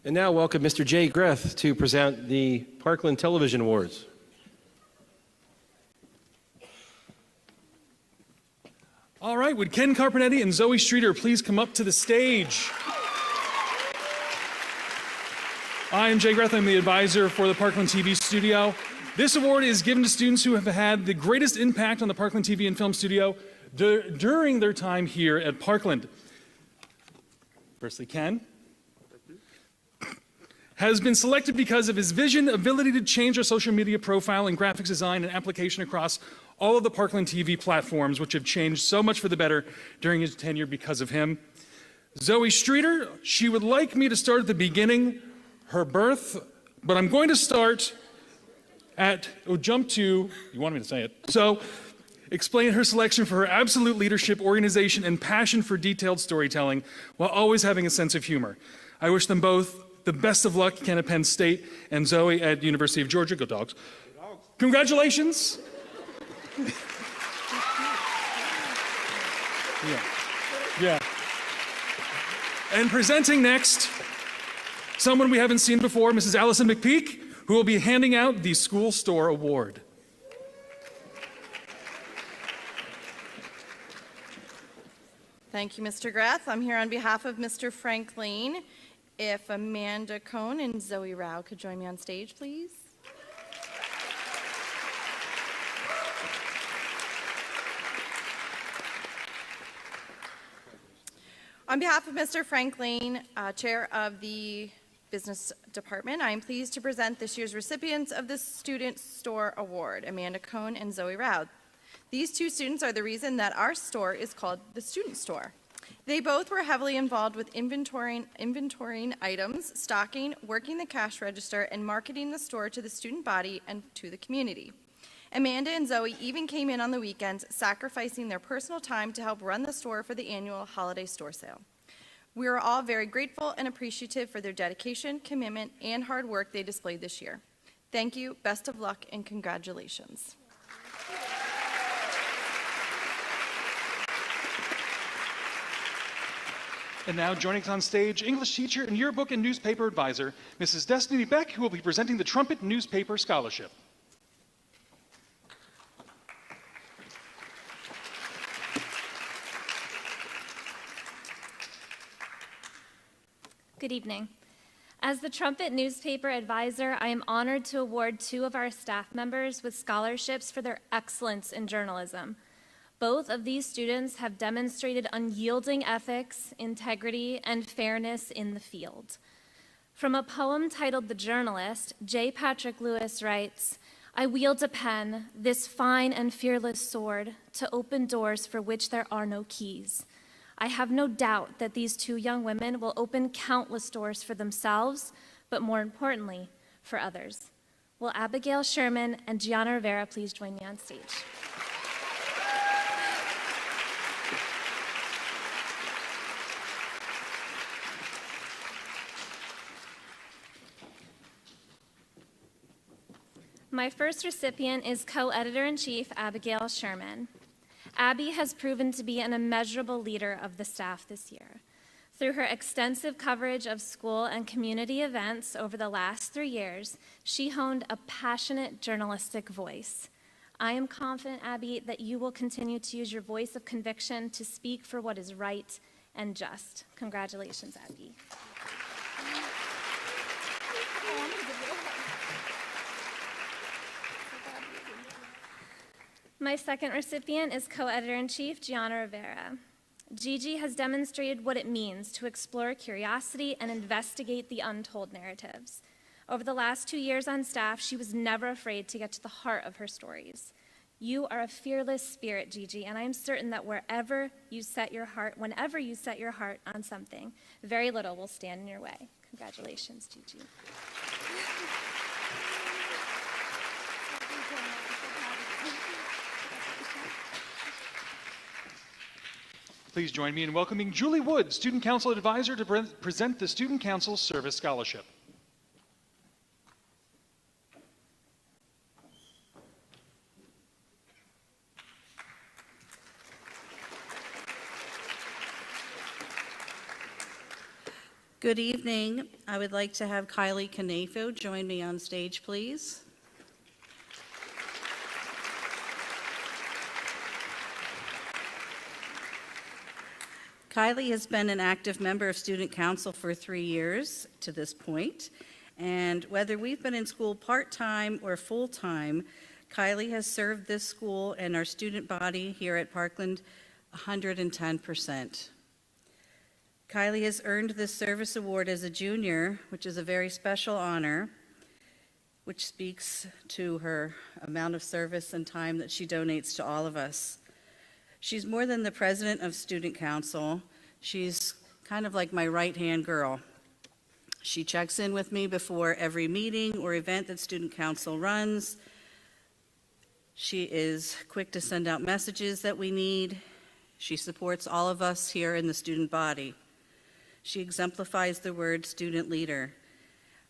And now welcome Mr. Jay Greth to present the Parkland Television Awards. All right, would Ken Carpenetti and Zoe Streeter please come up to the stage? I am Jay Greth. I'm the advisor for the Parkland TV studio. This award is given to students who have had the greatest impact on the Parkland TV and film studio during their time here at Parkland. Firstly, Ken has been selected because of his vision, ability to change our social media profile and graphics design and application across all of the Parkland TV platforms, which have changed so much for the better during his tenure because of him. Zoe Streeter, she would like me to start at the beginning, her birth, but I'm going to start at, jump to, you wanted me to say it, so explain her selection for her absolute leadership, organization, and passion for detailed storytelling, while always having a sense of humor. I wish them both the best of luck, Ken at Penn State and Zoe at University of Georgia. Go Dogs. Congratulations. Yeah. And presenting next, someone we haven't seen before, Mrs. Allison McPeak, who will be handing out the School Store Award. Thank you, Mr. Greth. I'm here on behalf of Mr. Frank Lane. If Amanda Cohn and Zoe Rao could join me on stage, please. On behalf of Mr. Frank Lane, Chair of the Business Department, I am pleased to present this year's recipients of the Student Store Award, Amanda Cohn and Zoe Rao. These two students are the reason that our store is called the Student Store. They both were heavily involved with inventorying items, stocking, working the cash register, and marketing the store to the student body and to the community. Amanda and Zoe even came in on the weekends, sacrificing their personal time to help run the store for the annual holiday store sale. We are all very grateful and appreciative for their dedication, commitment, and hard work they displayed this year. Thank you, best of luck, and congratulations. And now joining us on stage, English teacher and yearbook and newspaper advisor, Mrs. Destiny Beck, who will be presenting the Trumpet Newspaper Scholarship. Good evening. As the Trumpet newspaper advisor, I am honored to award 2 of our staff members with scholarships for their excellence in journalism. Both of these students have demonstrated unyielding ethics, integrity, and fairness in the field. From a poem titled The Journalist, J. Patrick Lewis writes, "I wield a pen, this fine and fearless sword, to open doors for which there are no keys. I have no doubt that these 2 young women will open countless doors for themselves, but more importantly, for others." Will Abigail Sherman and Gianna Rivera please join me on stage? My first recipient is co-editor-in-chief Abigail Sherman. Abby has proven to be an immeasurable leader of the staff this year. Through her extensive coverage of school and community events over the last 3 years, she honed a passionate journalistic voice. I am confident, Abby, that you will continue to use your voice of conviction to speak for what is right and just. Congratulations, Abby. My second recipient is co-editor-in-chief Gianna Rivera. Gigi has demonstrated what it means to explore curiosity and investigate the untold narratives. Over the last 2 years on staff, she was never afraid to get to the heart of her stories. You are a fearless spirit, Gigi, and I am certain that whenever you set your heart on something, very little will stand in your way. Congratulations, Gigi. Please join me in welcoming Julie Wood, Student Council Advisor, to present the Student Council Service Scholarship. Good evening. I would like to have Kylie Canefo join me on stage, please. Kylie has been an active member of Student Council for 3 years to this point, and whether we've been in school part-time or full-time, Kylie has served this school and our student body here at Parkland 110%. Kylie has earned this service award as a junior, which is a very special honor, which speaks to her amount of service and time that she donates to all of us. She's more than the president of Student Council. She's kind of like my right-hand girl. She checks in with me before every meeting or event that Student Council runs. She is quick to send out messages that we need. She supports all of us here in the student body. She exemplifies the word student leader.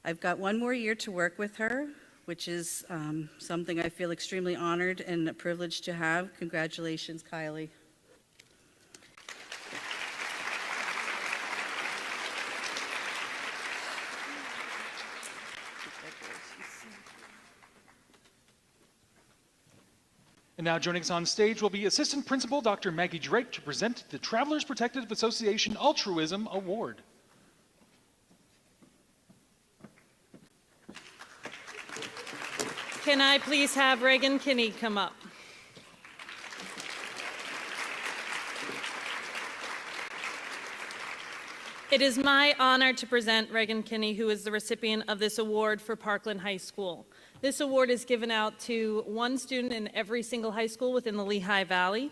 I've got 1 more year to work with her, which is something I feel extremely honored and a privilege to have. Congratulations, Kylie. And now joining us on stage will be Assistant Principal Dr. Maggie Drake to present the Travelers Protective Association Altruism Award. Can I please have Reagan Kinney come up? It is my honor to present Reagan Kinney, who is the recipient of this award for Parkland High School. This award is given out to 1 student in every single high school within the Lehigh Valley.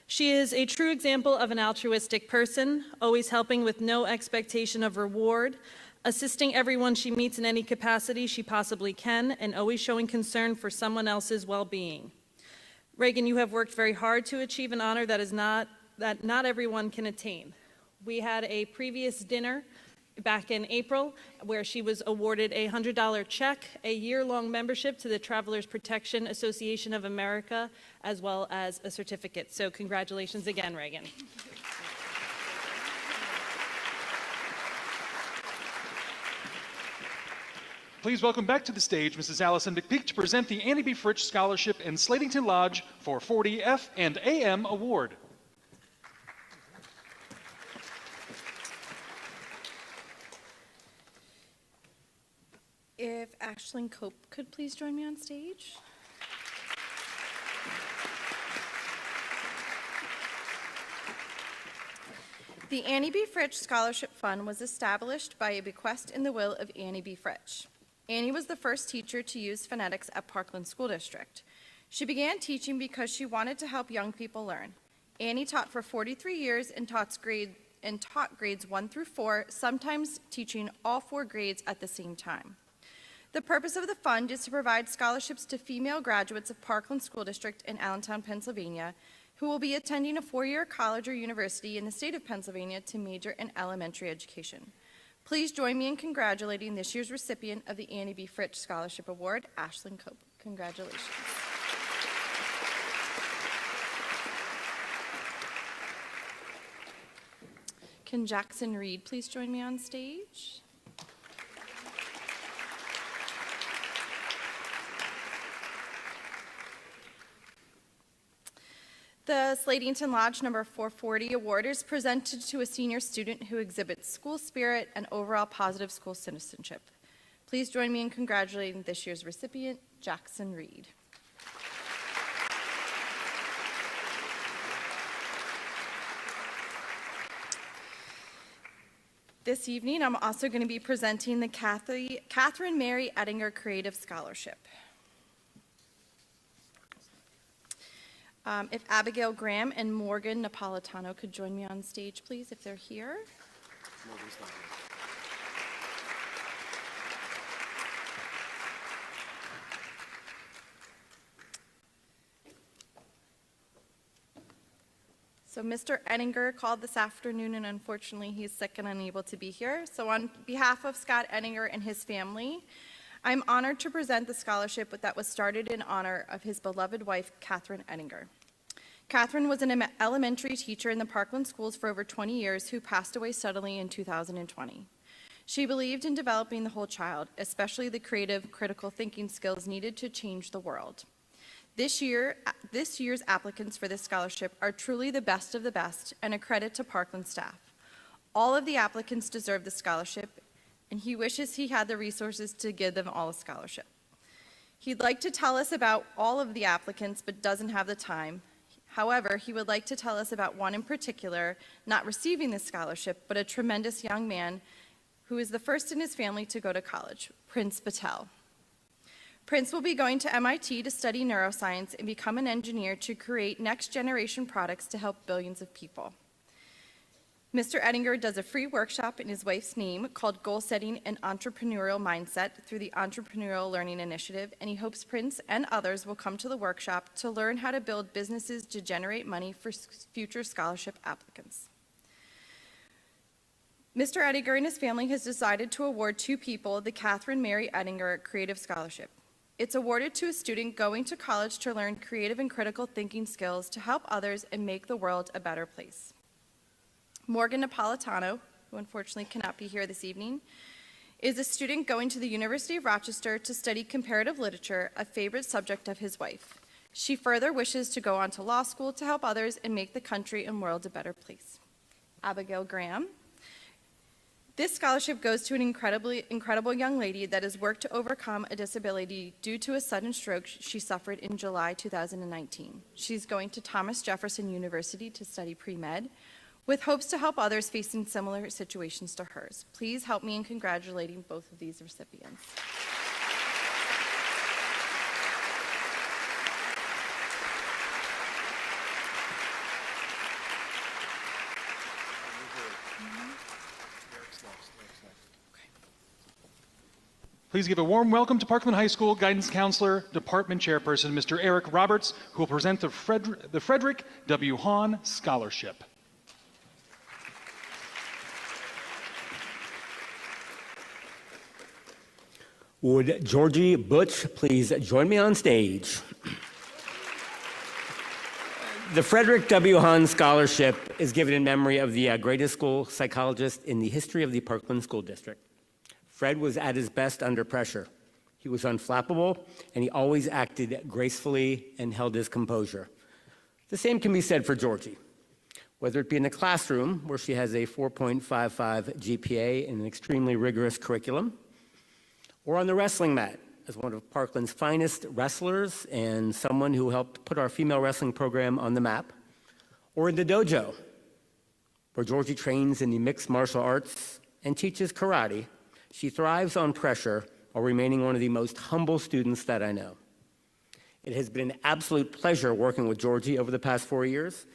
She is a true example of an altruistic person, always helping with no expectation of reward, assisting everyone she meets in any capacity she possibly can, and always showing concern for someone else's well-being. Reagan, you have worked very hard to achieve an honor that not everyone can attain. We had a previous dinner back in April where she was awarded a $100 check, a year-long membership to the Travelers Protection Association of America, as well as a certificate. So congratulations again, Reagan. Please welcome back to the stage Mrs. Allison McPeak to present the Annie B. Fritsch Scholarship and Slatington Lodge for 40 F and AM Award. If Ashlyn Cope could please join me on stage. The Annie B. Fritsch Scholarship Fund was established by a bequest in the will of Annie B. Fritsch. Annie was the first teacher to use phonetics at Parkland School District. She began teaching because she wanted to help young people learn. Annie taught for 43 years and taught grades 1 through 4, sometimes teaching all 4 grades at the same time. The purpose of the fund is to provide scholarships to female graduates of Parkland School District in Allentown, Pennsylvania, who will be attending a 4-year college or university in the state of Pennsylvania to major in elementary education. Please join me in congratulating this year's recipient of the Annie B. Fritsch Scholarship Award, Ashlyn Cope. Congratulations. Can Jackson Reed please join me on stage? The Slatington Lodge number 440 award is presented to a senior student who exhibits school spirit and overall positive school citizenship. Please join me in congratulating this year's recipient, Jackson Reed. This evening, I'm also going to be presenting the Catherine Mary Ettinger Creative Scholarship. If Abigail Graham and Morgan Napolitano could join me on stage, please, if they're here. So Mr. Ettinger called this afternoon, and unfortunately he's sick and unable to be here. So on behalf of Scott Ettinger and his family, I'm honored to present the scholarship that was started in honor of his beloved wife, Catherine Ettinger. Catherine was an elementary teacher in the Parkland schools for over 20 years who passed away suddenly in 2020. She believed in developing the whole child, especially the creative, critical thinking skills needed to change the world. This year's applicants for this scholarship are truly the best of the best and a credit to Parkland staff. All of the applicants deserve the scholarship, and he wishes he had the resources to give them all a scholarship. He'd like to tell us about all of the applicants, but doesn't have the time. However, he would like to tell us about one in particular, not receiving the scholarship, but a tremendous young man who is the first in his family to go to college, Prince Patel. Prince will be going to MIT to study neuroscience and become an engineer to create next-generation products to help billions of people. Mr. Ettinger does a free workshop in his wife's name called Goal Setting and Entrepreneurial Mindset through the Entrepreneurial Learning Initiative, and he hopes Prince and others will come to the workshop to learn how to build businesses to generate money for future scholarship applicants. Mr. Ettinger and his family has decided to award 2 people the Catherine Mary Ettinger Creative Scholarship. It's awarded to a student going to college to learn creative and critical thinking skills to help others and make the world a better place. Morgan Napolitano, who unfortunately cannot be here this evening, is a student going to the University of Rochester to study comparative literature, a favorite subject of his wife. She further wishes to go on to law school to help others and make the country and world a better place. Abigail Graham. This scholarship goes to an incredible young lady that has worked to overcome a disability due to a sudden stroke she suffered in July 2019. She's going to Thomas Jefferson University to study pre-med, with hopes to help others facing similar situations to hers. Please help me in congratulating both of these recipients. Please give a warm welcome to Parkland High School Guidance Counselor, Department Chairperson, Mr. Eric Roberts, who will present the Frederick W. Hahn Scholarship. Would Georgie Butch please join me on stage? The Frederick W. Hahn Scholarship is given in memory of the greatest school psychologist in the history of the Parkland School District. Fred was at his best under pressure. He was unflappable, and he always acted gracefully and held his composure. The same can be said for Georgie. Whether it be in the classroom, where she has a 4.55 GPA in an extremely rigorous curriculum, or on the wrestling mat as one of Parkland's finest wrestlers and someone who helped put our female wrestling program on the map, or in the dojo, where Georgie trains in the mixed martial arts and teaches karate. She thrives on pressure while remaining one of the most humble students that I know. It has been an absolute pleasure working with Georgie over the past 4 years,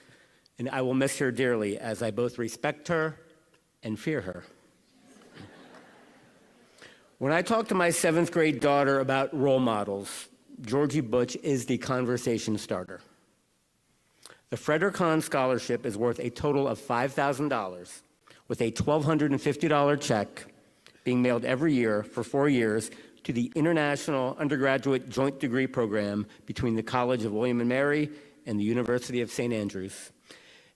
and I will miss her dearly as I both respect her and fear her. When I talk to my 7th grade daughter about role models, Georgie Butch is the conversation starter. The Frederick Hahn Scholarship is worth a total of $5,000, with a $1,250 check being mailed every year for 4 years to the International Undergraduate Joint Degree Program between the College of William & Mary and the University of St. Andrews.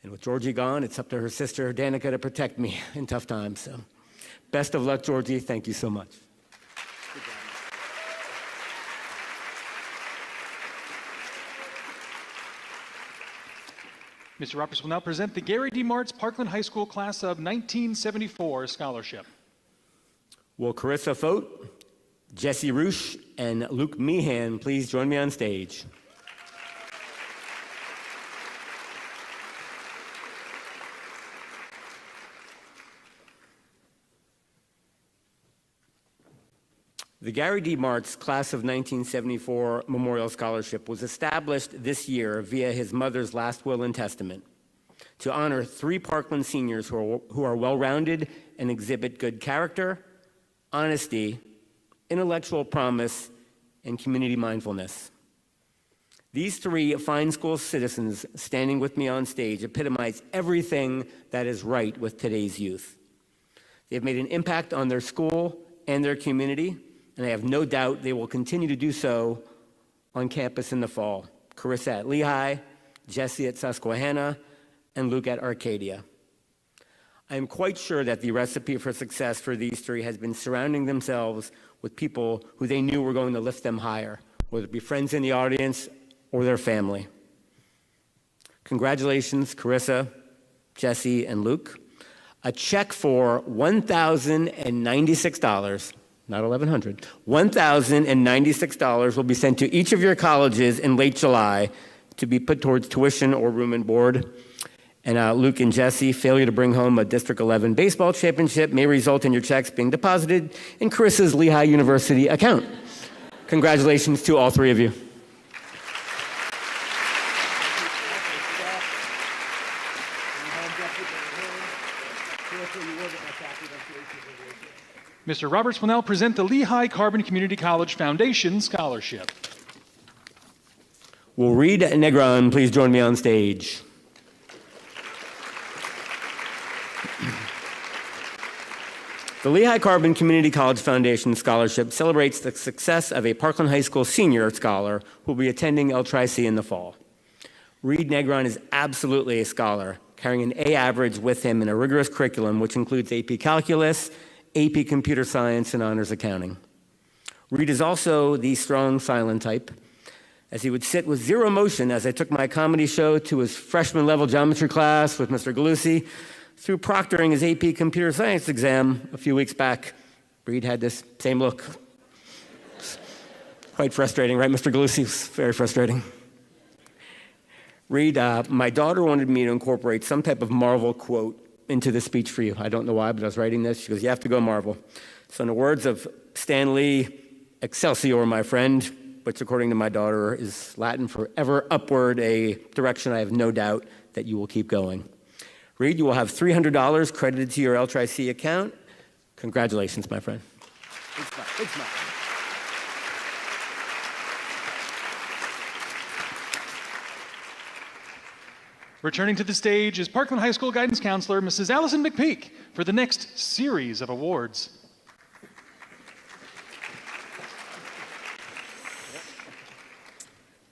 And with Georgie gone, it's up to her sister, Danica, to protect me in tough times. So, best of luck, Georgie. Thank you so much. Mr. Roberts will now present the Gary D. Martz Parkland High School Class of 1974 Scholarship. Will Carissa Fote, Jesse Roosh, and Luke Meehan please join me on stage? The Gary D. Martz Class of 1974 Memorial Scholarship was established this year via his mother's last will and testament to honor 3 Parkland seniors who are well-rounded and exhibit good character, honesty, intellectual promise, and community mindfulness. These 3 fine school citizens standing with me on stage epitomize everything that is right with today's youth. They've made an impact on their school and their community, and I have no doubt they will continue to do so on campus in the fall. Carissa at Lehigh, Jesse at Susquehanna, and Luke at Arcadia. I am quite sure that the recipe for success for these 3 has been surrounding themselves with people who they knew were going to lift them higher, whether it be friends in the audience or their family. Congratulations, Carissa, Jesse, and Luke. A check for $1,096, not $1,100, $1,096 will be sent to each of your colleges in late July to be put towards tuition or room and board. And Luke and Jesse, failure to bring home a District 11 baseball championship may result in your checks being deposited in Carissa's Lehigh University account. Congratulations to all 3 of you. Mr. Roberts will now present the Lehigh Carbon Community College Foundation Scholarship. Will Reed Negron please join me on stage? The Lehigh Carbon Community College Foundation Scholarship celebrates the success of a Parkland High School senior scholar who will be attending El Tri-C in the fall. Reed Negron is absolutely a scholar, carrying an A average with him in a rigorous curriculum which includes AP Calculus, AP Computer Science, and Honors Accounting. Reed is also the strong silent type, as he would sit with zero emotion as I took my comedy show to his freshman level geometry class with Mr. Galusi. Through proctoring his AP Computer Science exam a few weeks back, Reed had this same look. Quite frustrating, right, Mr. Galusi? It was very frustrating. Reed, my daughter wanted me to incorporate some type of Marvel quote into the speech for you. I don't know why, but I was writing this. She goes, you have to go Marvel. So in the words of Stan Lee, Excelsior, my friend, which according to my daughter is Latin for ever upward, a direction I have no doubt that you will keep going. Reed, you will have $300 credited to your El Tri-C account. Congratulations, my friend. Big smile. Returning to the stage is Parkland High School Guidance Counselor, Mrs. Allison McPeak, for the next series of awards.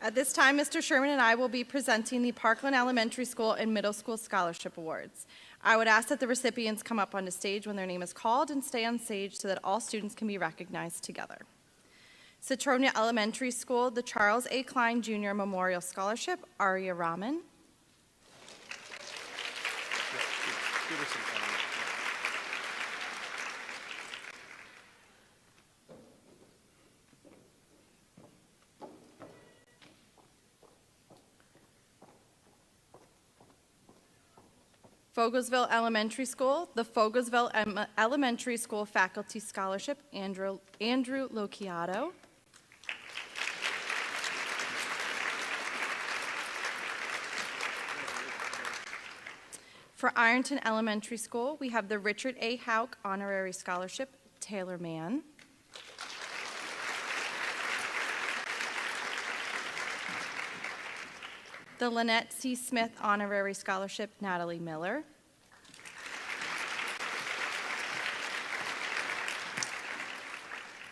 At this time, Mr. Sherman and I will be presenting the Parkland Elementary School and Middle School Scholarship Awards. I would ask that the recipients come up on the stage when their name is called and stay on stage so that all students can be recognized together. Citronia Elementary School, the Charles A. Klein Jr. Memorial Scholarship, Arya Raman. Fogelsville Elementary School, the Fogelsville Elementary School Faculty Scholarship, Andrew Locchiato. For Ironton Elementary School, we have the Richard A. Hauk Honorary Scholarship, Taylor Mann. The Lynette C. Smith Honorary Scholarship, Natalie Miller.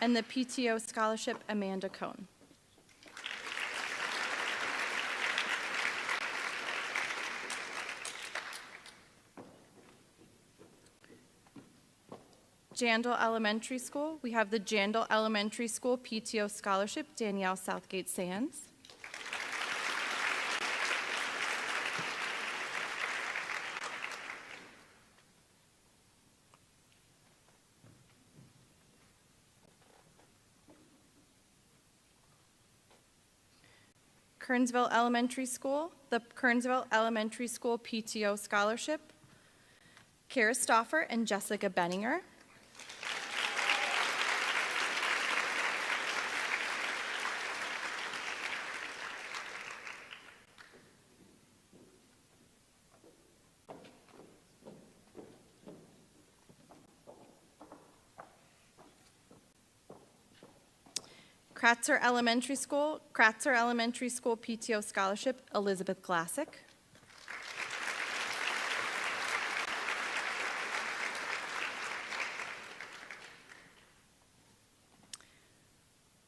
And the PTO Scholarship, Amanda Cohn. Jandal Elementary School, we have the Jandal Elementary School PTO Scholarship, Danielle Southgate Sands. Kernsville Elementary School, the Kernsville Elementary School PTO Scholarship, Kara Stoffer and Jessica Benninger. Kratzer Elementary School PTO Scholarship, Elizabeth Glassick.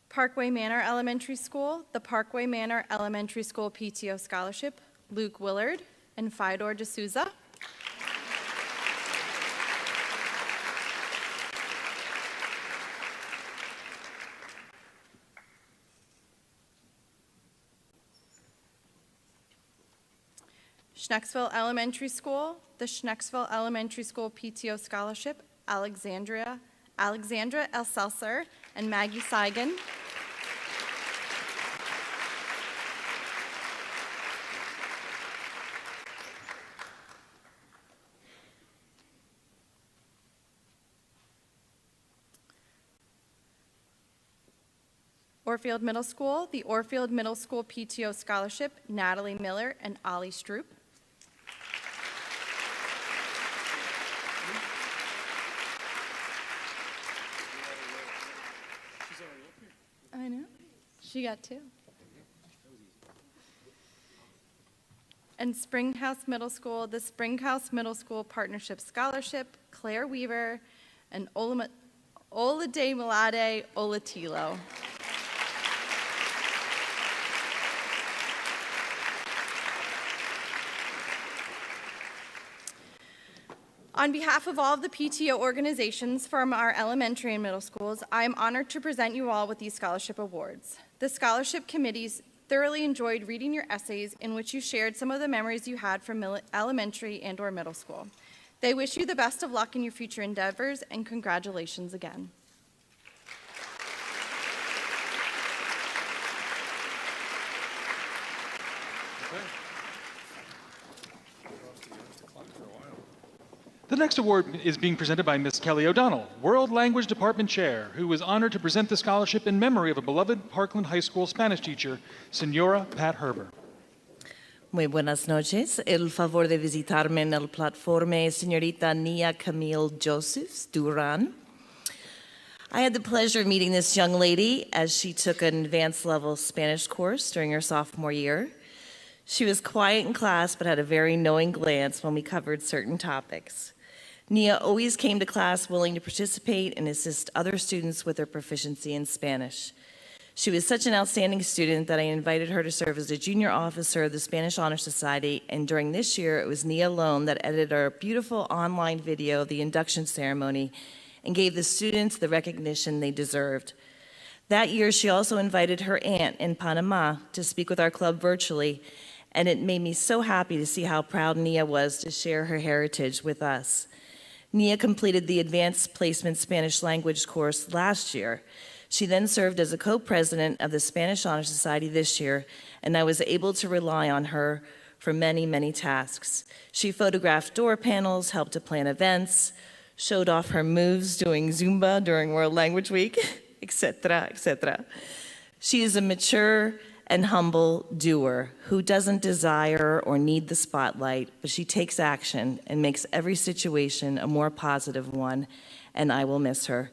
Parkway Manor Elementary School, the Parkway Manor Elementary School PTO Scholarship, Luke Willard and Fidor D'Souza. Schnecksville Elementary School, the Schnecksville Elementary School PTO Scholarship, Alexandra Elselser and Maggie Seigan. Orfield Middle School, the Orfield Middle School PTO Scholarship, Natalie Miller and Ollie Stroop. I know. She got two. And Springhouse Middle School, the Springhouse Middle School Partnership Scholarship, Claire Weaver and Olade Milade Olatilo. On behalf of all of the PTO organizations from our elementary and middle schools, I am honored to present you all with these scholarship awards. The scholarship committees thoroughly enjoyed reading your essays in which you shared some of the memories you had from elementary and/or middle school. They wish you the best of luck in your future endeavors and congratulations again. The next award is being presented by Ms. Kelly O'Donnell, World Language Department Chair, who is honored to present the scholarship in memory of a beloved Parkland High School Spanish teacher, Senora Pat Herber. Muy buenas noches. El favor de visitarme en el plataforma es señorita Nia Camille Josephs Duran. I had the pleasure of meeting this young lady as she took an advanced level Spanish course during her sophomore year. She was quiet in class but had a very knowing glance when we covered certain topics. Nia always came to class willing to participate and assist other students with their proficiency in Spanish. She was such an outstanding student that I invited her to serve as a junior officer of the Spanish Honor Society, and during this year, it was Nia alone that edited our beautiful online video of the induction ceremony and gave the students the recognition they deserved. That year, she also invited her aunt in Panama to speak with our club virtually, and it made me so happy to see how proud Nia was to share her heritage with us. Nia completed the Advanced Placement Spanish Language course last year. She then served as a co-president of the Spanish Honor Society this year, and I was able to rely on her for many, many tasks. She photographed door panels, helped to plan events, showed off her moves doing Zumba during World Language Week, etc., etc. She is a mature and humble doer who doesn't desire or need the spotlight, but she takes action and makes every situation a more positive one, and I will miss her.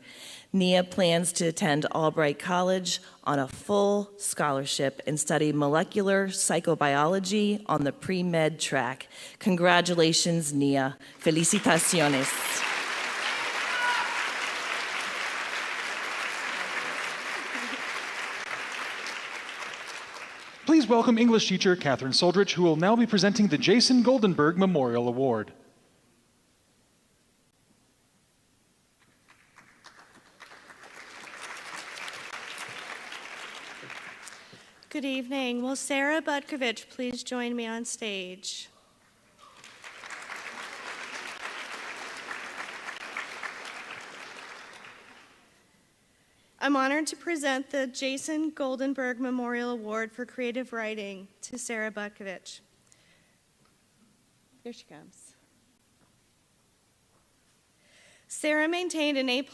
Nia plans to attend Albright College on a full scholarship and study molecular psychobiology on the pre-med track. Congratulations, Nia. Felicitaciones. Please welcome English teacher Catherine Soldrich, who will now be presenting the Jason Goldenberg Memorial Award. Good evening. Will Sarah Budkovich please join me on stage? I'm honored to present the Jason Goldenberg Memorial Award for Creative Writing to Sarah Budkovich. Here she comes. Sarah maintained an A+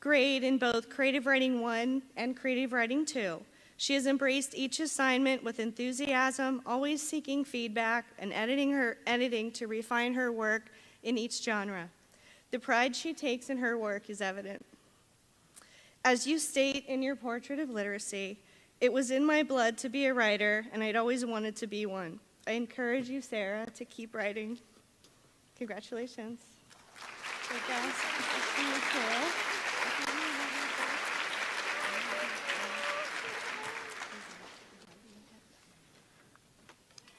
grade in both Creative Writing 1 and Creative Writing 2. She has embraced each assignment with enthusiasm, always seeking feedback and editing to refine her work in each genre. The pride she takes in her work is evident. As you state in your portrait of literacy, it was in my blood to be a writer, and I'd always wanted to be one. I encourage you, Sarah, to keep writing. Congratulations.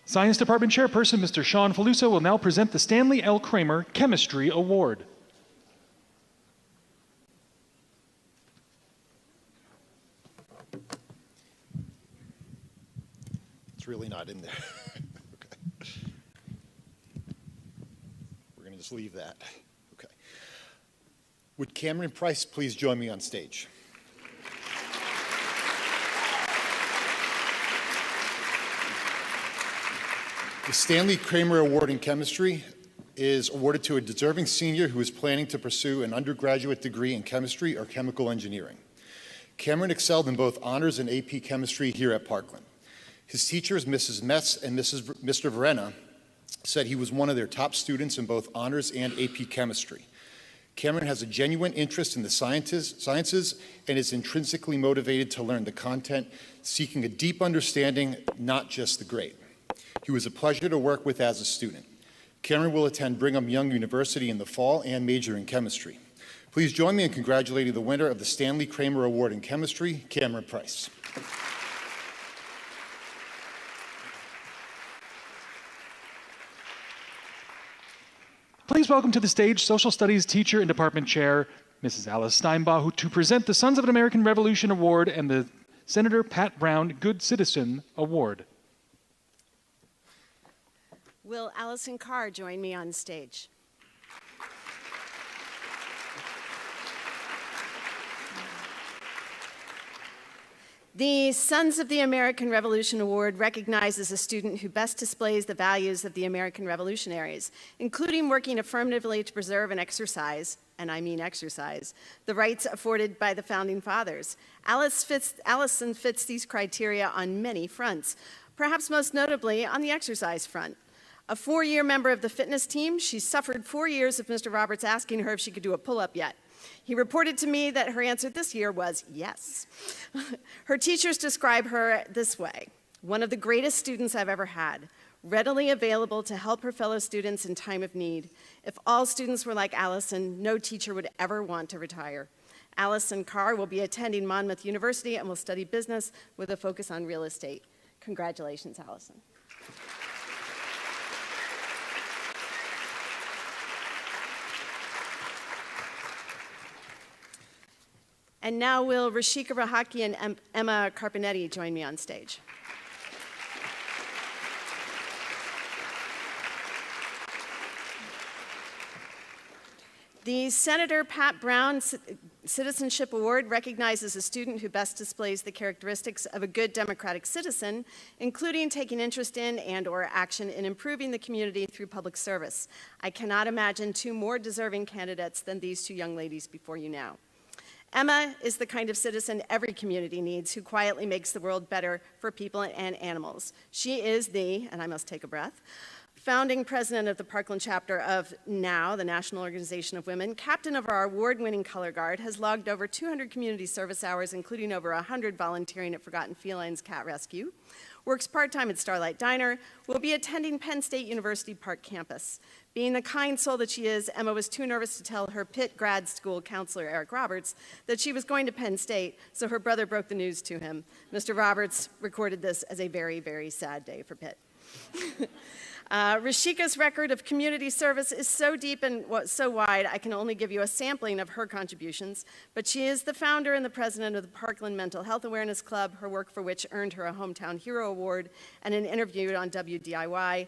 Science Department Chairperson Mr. Sean Faluso will now present the Stanley L. Kramer Chemistry Award. It's really not in there. Okay. We're going to just leave that. Okay. Would Cameron Price please join me on stage? The Stanley Kramer Award in Chemistry is awarded to a deserving senior who is planning to pursue an undergraduate degree in chemistry or chemical engineering. Cameron excelled in both honors and AP chemistry here at Parkland. His teachers, Mrs. Metz and Mr. Verena, said he was one of their top students in both honors and AP chemistry. Cameron has a genuine interest in the sciences and is intrinsically motivated to learn the content, seeking a deep understanding, not just the grade. He was a pleasure to work with as a student. Cameron will attend Brigham Young University in the fall and major in chemistry. Please join me in congratulating the winner of the Stanley Kramer Award in Chemistry, Cameron Price. Please welcome to the stage Social Studies teacher and department chair, Mrs. Alice Steinbaugh, to present the Sons of an American Revolution Award and the Senator Pat Brown Good Citizen Award. Will Allison Carr join me on stage? The Sons of the American Revolution Award recognizes a student who best displays the values of the American revolutionaries, including working affirmatively to preserve and exercise, and I mean exercise, the rights afforded by the Founding Fathers. Allison fits these criteria on many fronts, perhaps most notably on the exercise front. A 4-year member of the fitness team, she suffered 4 years of Mr. Roberts asking her if she could do a pull-up yet. He reported to me that her answer this year was yes. Her teachers describe her this way: one of the greatest students I've ever had, readily available to help her fellow students in time of need. If all students were like Allison, no teacher would ever want to retire. Allison Carr will be attending Monmouth University and will study business with a focus on real estate. Congratulations, Allison. And now will Rashika Rahaki and Emma Carpinetti join me on stage. The Senator Pat Brown Citizenship Award recognizes a student who best displays the characteristics of a good democratic citizen, including taking interest in and/or action in improving the community through public service. I cannot imagine two more deserving candidates than these two young ladies before you now. Emma is the kind of citizen every community needs who quietly makes the world better for people and animals. She is the, and I must take a breath, founding president of the Parkland chapter of NOW, the National Organization of Women, captain of our award-winning color guard, has logged over 200 community service hours, including over 100 volunteering at Forgotten Felines Cat Rescue, works part-time at Starlight Diner, will be attending Penn State University Park campus. Being the kind soul that she is, Emma was too nervous to tell her Pitt grad school counselor, Eric Roberts, that she was going to Penn State, so her brother broke the news to him. Mr. Roberts recorded this as a very, very sad day for Pitt. Rashika's record of community service is so deep and so wide, I can only give you a sampling of her contributions, but she is the founder and the president of the Parkland Mental Health Awareness Club, her work for which earned her a Hometown Hero Award and an interview on WDIY.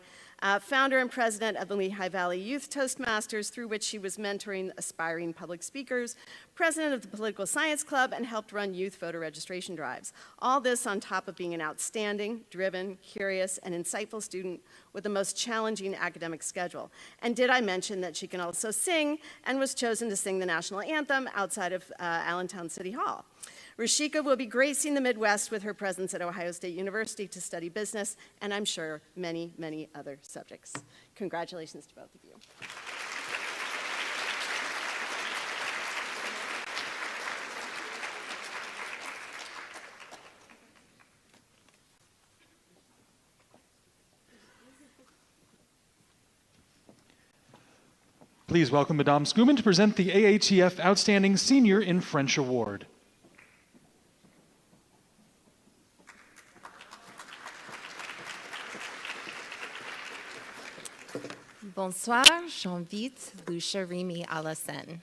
Founder and president of the Lehigh Valley Youth Toastmasters, through which she was mentoring aspiring public speakers, president of the Political Science Club, and helped run youth voter registration drives. All this on top of being an outstanding, driven, curious, and insightful student with the most challenging academic schedule. And did I mention that she can also sing and was chosen to sing the national anthem outside of Allentown City Hall? Rashika will be gracing the Midwest with her presence at Ohio State University to study business, and I'm sure many, many other subjects. Congratulations to both of you. Please welcome Madame Schumann to present the AATF Outstanding Senior in French Award. Bonsoir, j'invite Lucia Remy à la scène.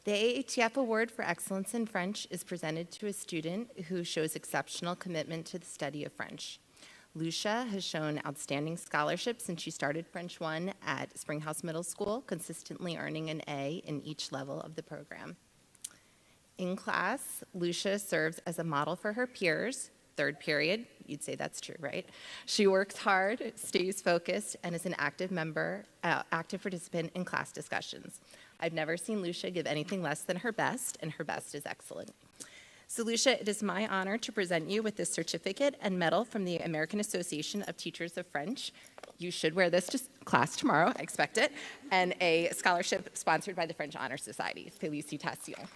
The AATF Award for Excellence in French is presented to a student who shows exceptional commitment to the study of French. Lucia has shown outstanding scholarship since she started French 1 at Springhouse Middle School, consistently earning an A in each level of the program. In class, Lucia serves as a model for her peers. Third period, you'd say that's true, right? She works hard, stays focused, and is an active participant in class discussions. I've never seen Lucia give anything less than her best, and her best is excellent. So Lucia, it is my honor to present you with this certificate and medal from the American Association of Teachers of French. You should wear this to class tomorrow, I expect it, and a scholarship sponsored by the French Honor Society. Félicitations.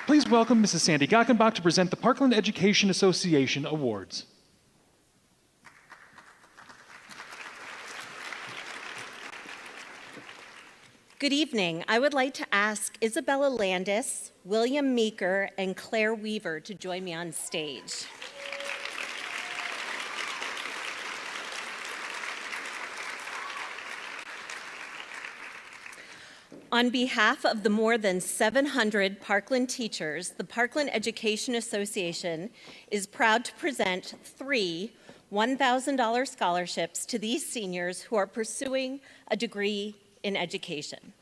Please welcome Mrs. Sandy Gackenbach to present the Parkland Education Association Awards. Good evening. I would like to ask Isabella Landis, William Meeker, and Claire Weaver to join me on stage. On behalf of the more than 700 Parkland teachers, the Parkland Education Association is proud to present 3 $1,000 scholarships to these seniors who are pursuing a degree in education.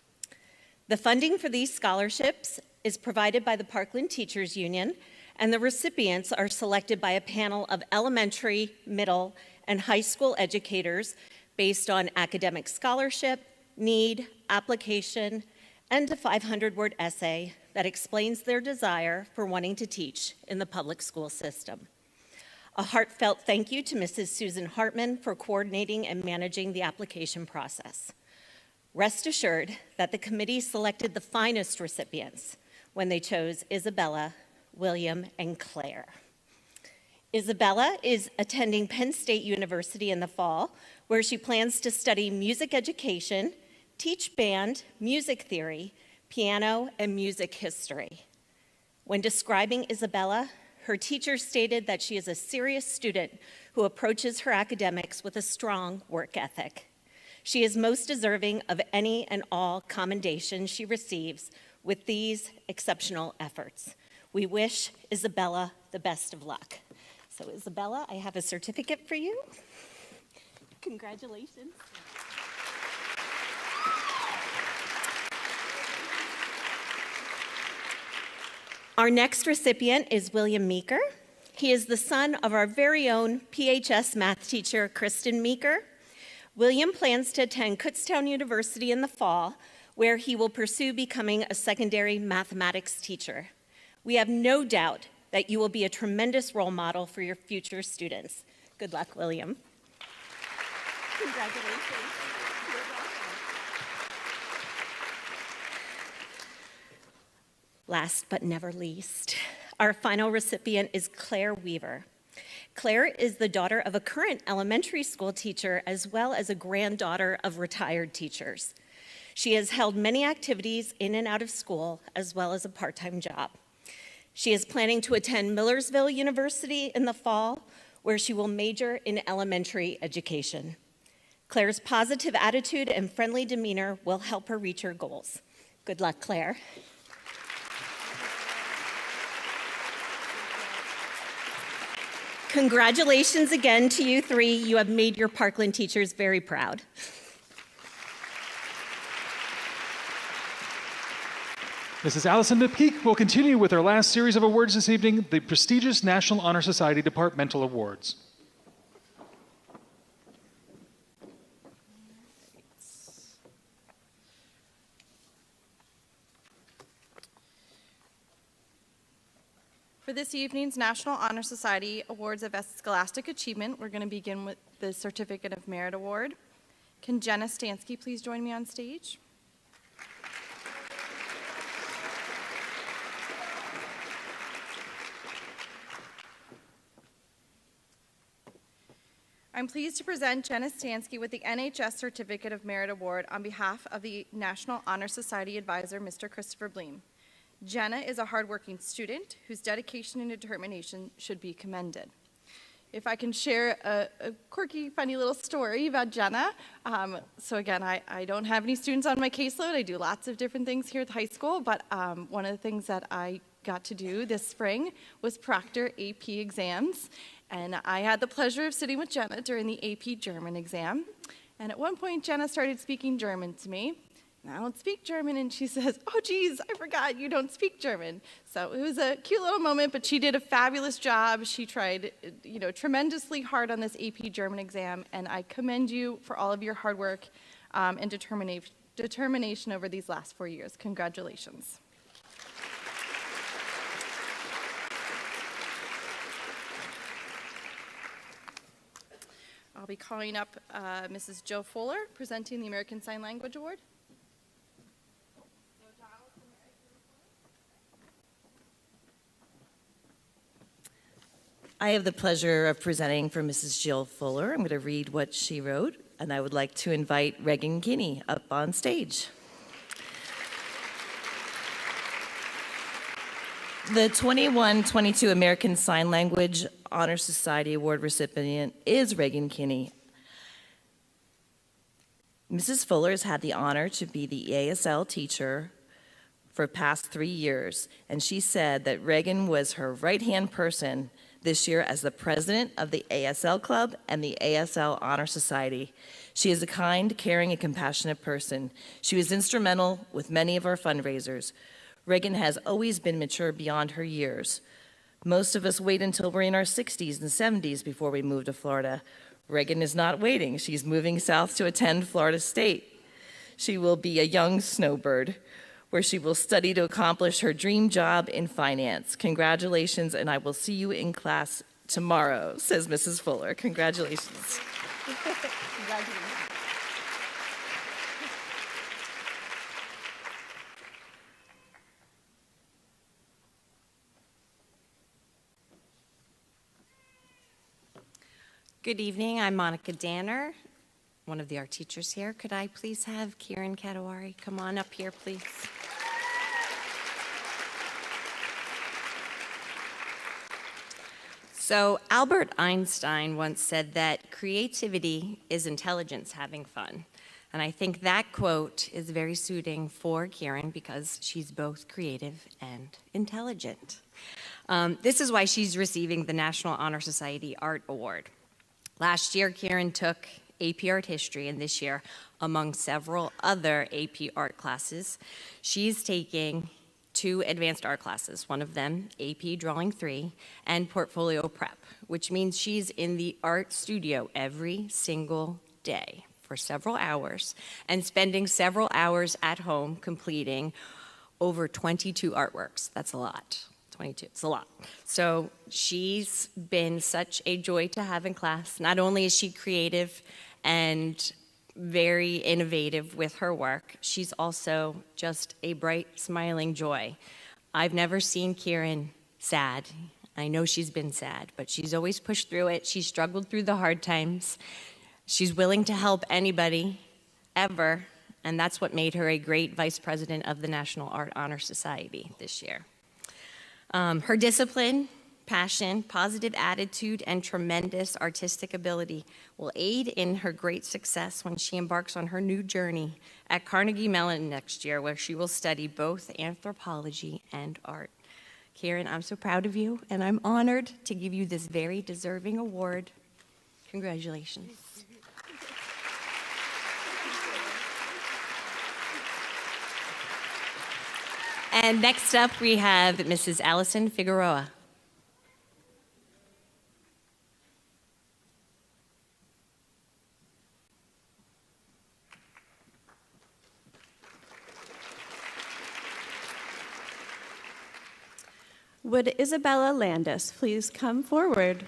The funding for these scholarships is provided by the Parkland Teachers Union, and the recipients are selected by a panel of elementary, middle, and high school educators based on academic scholarship, need, application, and a 500-word essay that explains their desire for wanting to teach in the public school system. A heartfelt thank you to Mrs. Susan Hartman for coordinating and managing the application process. Rest assured that the committee selected the finest recipients when they chose Isabella, William, and Claire. Isabella is attending Penn State University in the fall, where she plans to study music education, teach band, music theory, piano, and music history. When describing Isabella, her teacher stated that she is a serious student who approaches her academics with a strong work ethic. She is most deserving of any and all commendations she receives with these exceptional efforts. We wish Isabella the best of luck. So Isabella, I have a certificate for you. Congratulations. Our next recipient is William Meeker. He is the son of our very own PHS math teacher, Kristen Meeker. William plans to attend Kutztown University in the fall, where he will pursue becoming a secondary mathematics teacher. We have no doubt that you will be a tremendous role model for your future students. Good luck, William. Congratulations. Last but never least, our final recipient is Claire Weaver. Claire is the daughter of a current elementary school teacher as well as a granddaughter of retired teachers. She has held many activities in and out of school as well as a part-time job. She is planning to attend Millersville University in the fall, where she will major in elementary education. Claire's positive attitude and friendly demeanor will help her reach her goals. Good luck, Claire. Congratulations again to you three. You have made your Parkland teachers very proud. Mrs. Allison McPeak will continue with our last series of awards this evening, the prestigious National Honor Society Departmental Awards. For this evening's National Honor Society Awards of Scholastic Achievement, we're going to begin with the Certificate of Merit Award. Can Jenna Stansky please join me on stage? I'm pleased to present Jenna Stansky with the NHS Certificate of Merit Award on behalf of the National Honor Society Advisor, Mr. Christopher Bleem. Jenna is a hardworking student whose dedication and determination should be commended. If I can share a quirky, funny little story about Jenna. So again, I don't have any students on my caseload. I do lots of different things here at the high school, but one of the things that I got to do this spring was proctor AP exams. And I had the pleasure of sitting with Jenna during the AP German exam. And at one point, Jenna started speaking German to me. And I don't speak German, and she says, "Oh, geez, I forgot you don't speak German." So it was a cute little moment, but she did a fabulous job. She tried, tremendously hard on this AP German exam, and I commend you for all of your hard work and determination over these last 4 years. Congratulations. I'll be calling up Mrs. Joe Fuller, presenting the American Sign Language Award. I have the pleasure of presenting for Mrs. Jill Fuller. I'm going to read what she wrote, and I would like to invite Regan Kinney up on stage. The 21-22 American Sign Language Honor Society Award recipient is Regan Kinney. Mrs. Fuller has had the honor to be the ASL teacher for the past 3 years, and she said that Regan was her right-hand person this year as the president of the ASL Club and the ASL Honor Society. She is a kind, caring, and compassionate person. She was instrumental with many of our fundraisers. Regan has always been mature beyond her years. Most of us wait until we're in our 60s and 70s before we move to Florida. Regan is not waiting. She's moving south to attend Florida State. She will be a young snowbird, where she will study to accomplish her dream job in finance. Congratulations, and I will see you in class tomorrow, says Mrs. Fuller. Congratulations. Congratulations. Good evening. I'm Monica Danner, one of the art teachers here. Could I please have Kieran Kadawari come on up here, please? So Albert Einstein once said that creativity is intelligence having fun. And I think that quote is very suiting for Kieran because she's both creative and intelligent. This is why she's receiving the National Honor Society Art Award. Last year, Kieran took AP Art History, and this year, among several other AP Art classes, she's taking 2 advanced art classes, one of them AP Drawing 3 and Portfolio Prep, which means she's in the art studio every single day for several hours and spending several hours at home completing over 22 artworks. That's a lot. 22, it's a lot. So she's been such a joy to have in class. Not only is she creative and very innovative with her work, she's also just a bright, smiling joy. I've never seen Kieran sad. I know she's been sad, but she's always pushed through it. She's struggled through the hard times. She's willing to help anybody, ever, and that's what made her a great vice president of the National Art Honor Society this year. Her discipline, passion, positive attitude, and tremendous artistic ability will aid in her great success when she embarks on her new journey at Carnegie Mellon next year, where she will study both anthropology and art. Kieran, I'm so proud of you, and I'm honored to give you this very deserving award. Congratulations. And next up, we have Mrs. Allison Figueroa. Would Isabella Landis please come forward?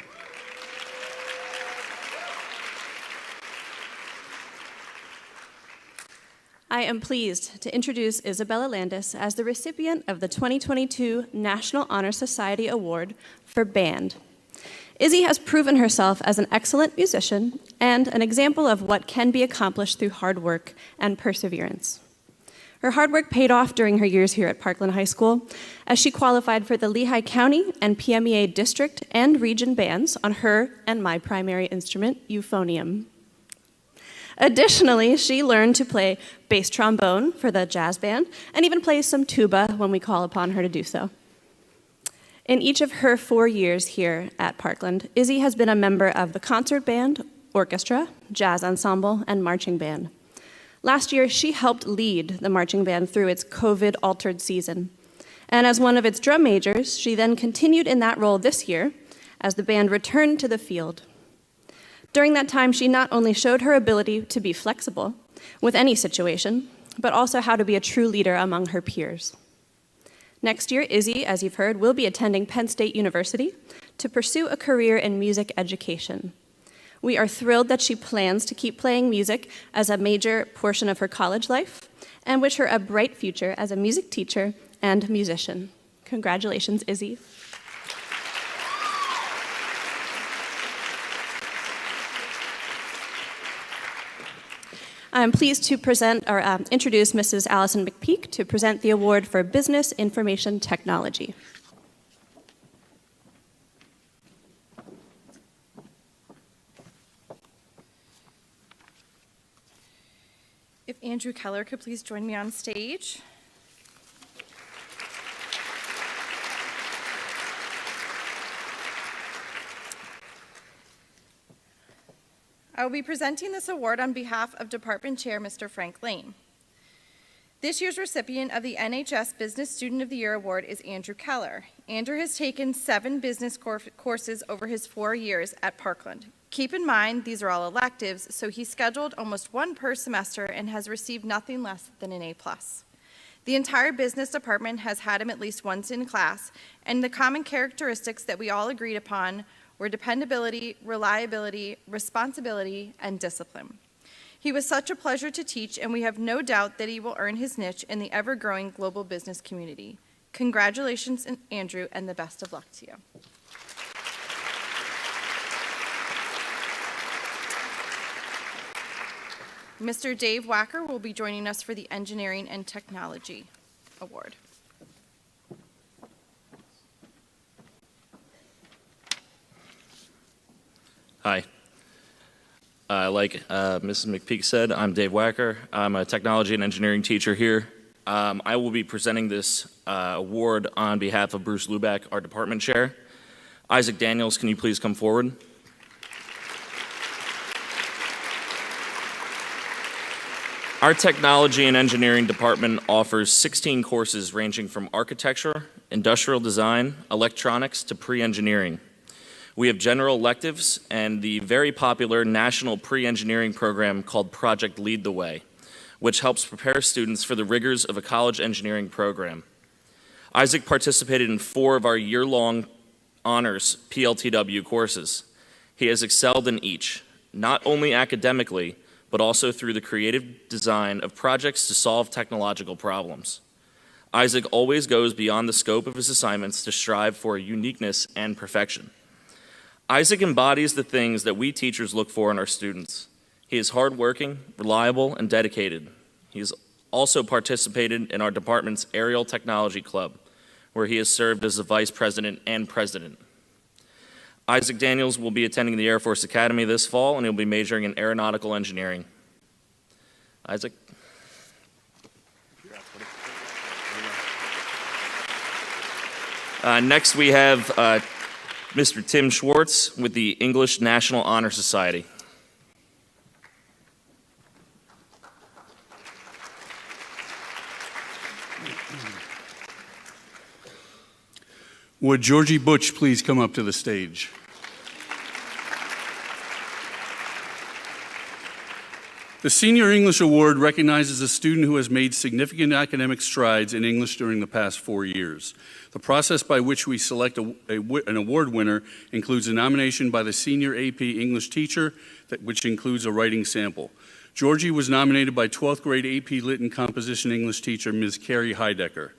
I am pleased to introduce Isabella Landis as the recipient of the 2022 National Honor Society Award for Band. Izzy has proven herself as an excellent musician and an example of what can be accomplished through hard work and perseverance. Her hard work paid off during her years here at Parkland High School, as she qualified for the Lehigh County and PMEA district and region bands on her and my primary instrument, euphonium. Additionally, she learned to play bass trombone for the jazz band and even plays some tuba when we call upon her to do so. In each of her 4 years here at Parkland, Izzy has been a member of the concert band, orchestra, jazz ensemble, and marching band. Last year, she helped lead the marching band through its COVID-altered season. And as one of its drum majors, she then continued in that role this year as the band returned to the field. During that time, she not only showed her ability to be flexible with any situation, but also how to be a true leader among her peers. Next year, Izzy, as you've heard, will be attending Penn State University to pursue a career in music education. We are thrilled that she plans to keep playing music as a major portion of her college life and wish her a bright future as a music teacher and musician. Congratulations, Izzy. I'm pleased to introduce Mrs. Allison McPeak to present the award for Business Information Technology. If Andrew Keller could please join me on stage. I will be presenting this award on behalf of Department Chair Mr. Frank Lane. This year's recipient of the NHS Business Student of the Year Award is Andrew Keller. Andrew has taken 7 business courses over his 4 years at Parkland. Keep in mind, these are all electives, so he scheduled almost 1 per semester and has received nothing less than an A+. The entire business department has had him at least once in class, and the common characteristics that we all agreed upon were dependability, reliability, responsibility, and discipline. He was such a pleasure to teach, and we have no doubt that he will earn his niche in the ever-growing global business community. Congratulations, Andrew, and the best of luck to you. Mr. Dave Wacker will be joining us for the Engineering and Technology Award. Hi. Like Mrs. McPeak said, I'm Dave Wacker. I'm a technology and engineering teacher here. I will be presenting this award on behalf of Bruce Luback, our department chair. Isaac Daniels, can you please come forward? Our technology and engineering department offers 16 courses ranging from architecture, industrial design, electronics, to pre-engineering. We have general electives and the very popular national pre-engineering program called Project Lead the Way, which helps prepare students for the rigors of a college engineering program. Isaac participated in 4 of our year-long honors PLTW courses. He has excelled in each, not only academically, but also through the creative design of projects to solve technological problems. Isaac always goes beyond the scope of his assignments to strive for uniqueness and perfection. Isaac embodies the things that we teachers look for in our students. He is hardworking, reliable, and dedicated. He has also participated in our department's Aerial Technology Club, where he has served as the vice president and president. Isaac Daniels will be attending the Air Force Academy this fall, and he'll be majoring in aeronautical engineering. Isaac? Next, we have Mr. Tim Schwartz with the English National Honor Society. Would Georgie Butch please come up to the stage? The Senior English Award recognizes a student who has made significant academic strides in English during the past 4 years. The process by which we select an award winner includes a nomination by the senior AP English teacher, which includes a writing sample. Georgie was nominated by 12th grade AP Lit and Composition English teacher, Ms. Carrie Heidecker.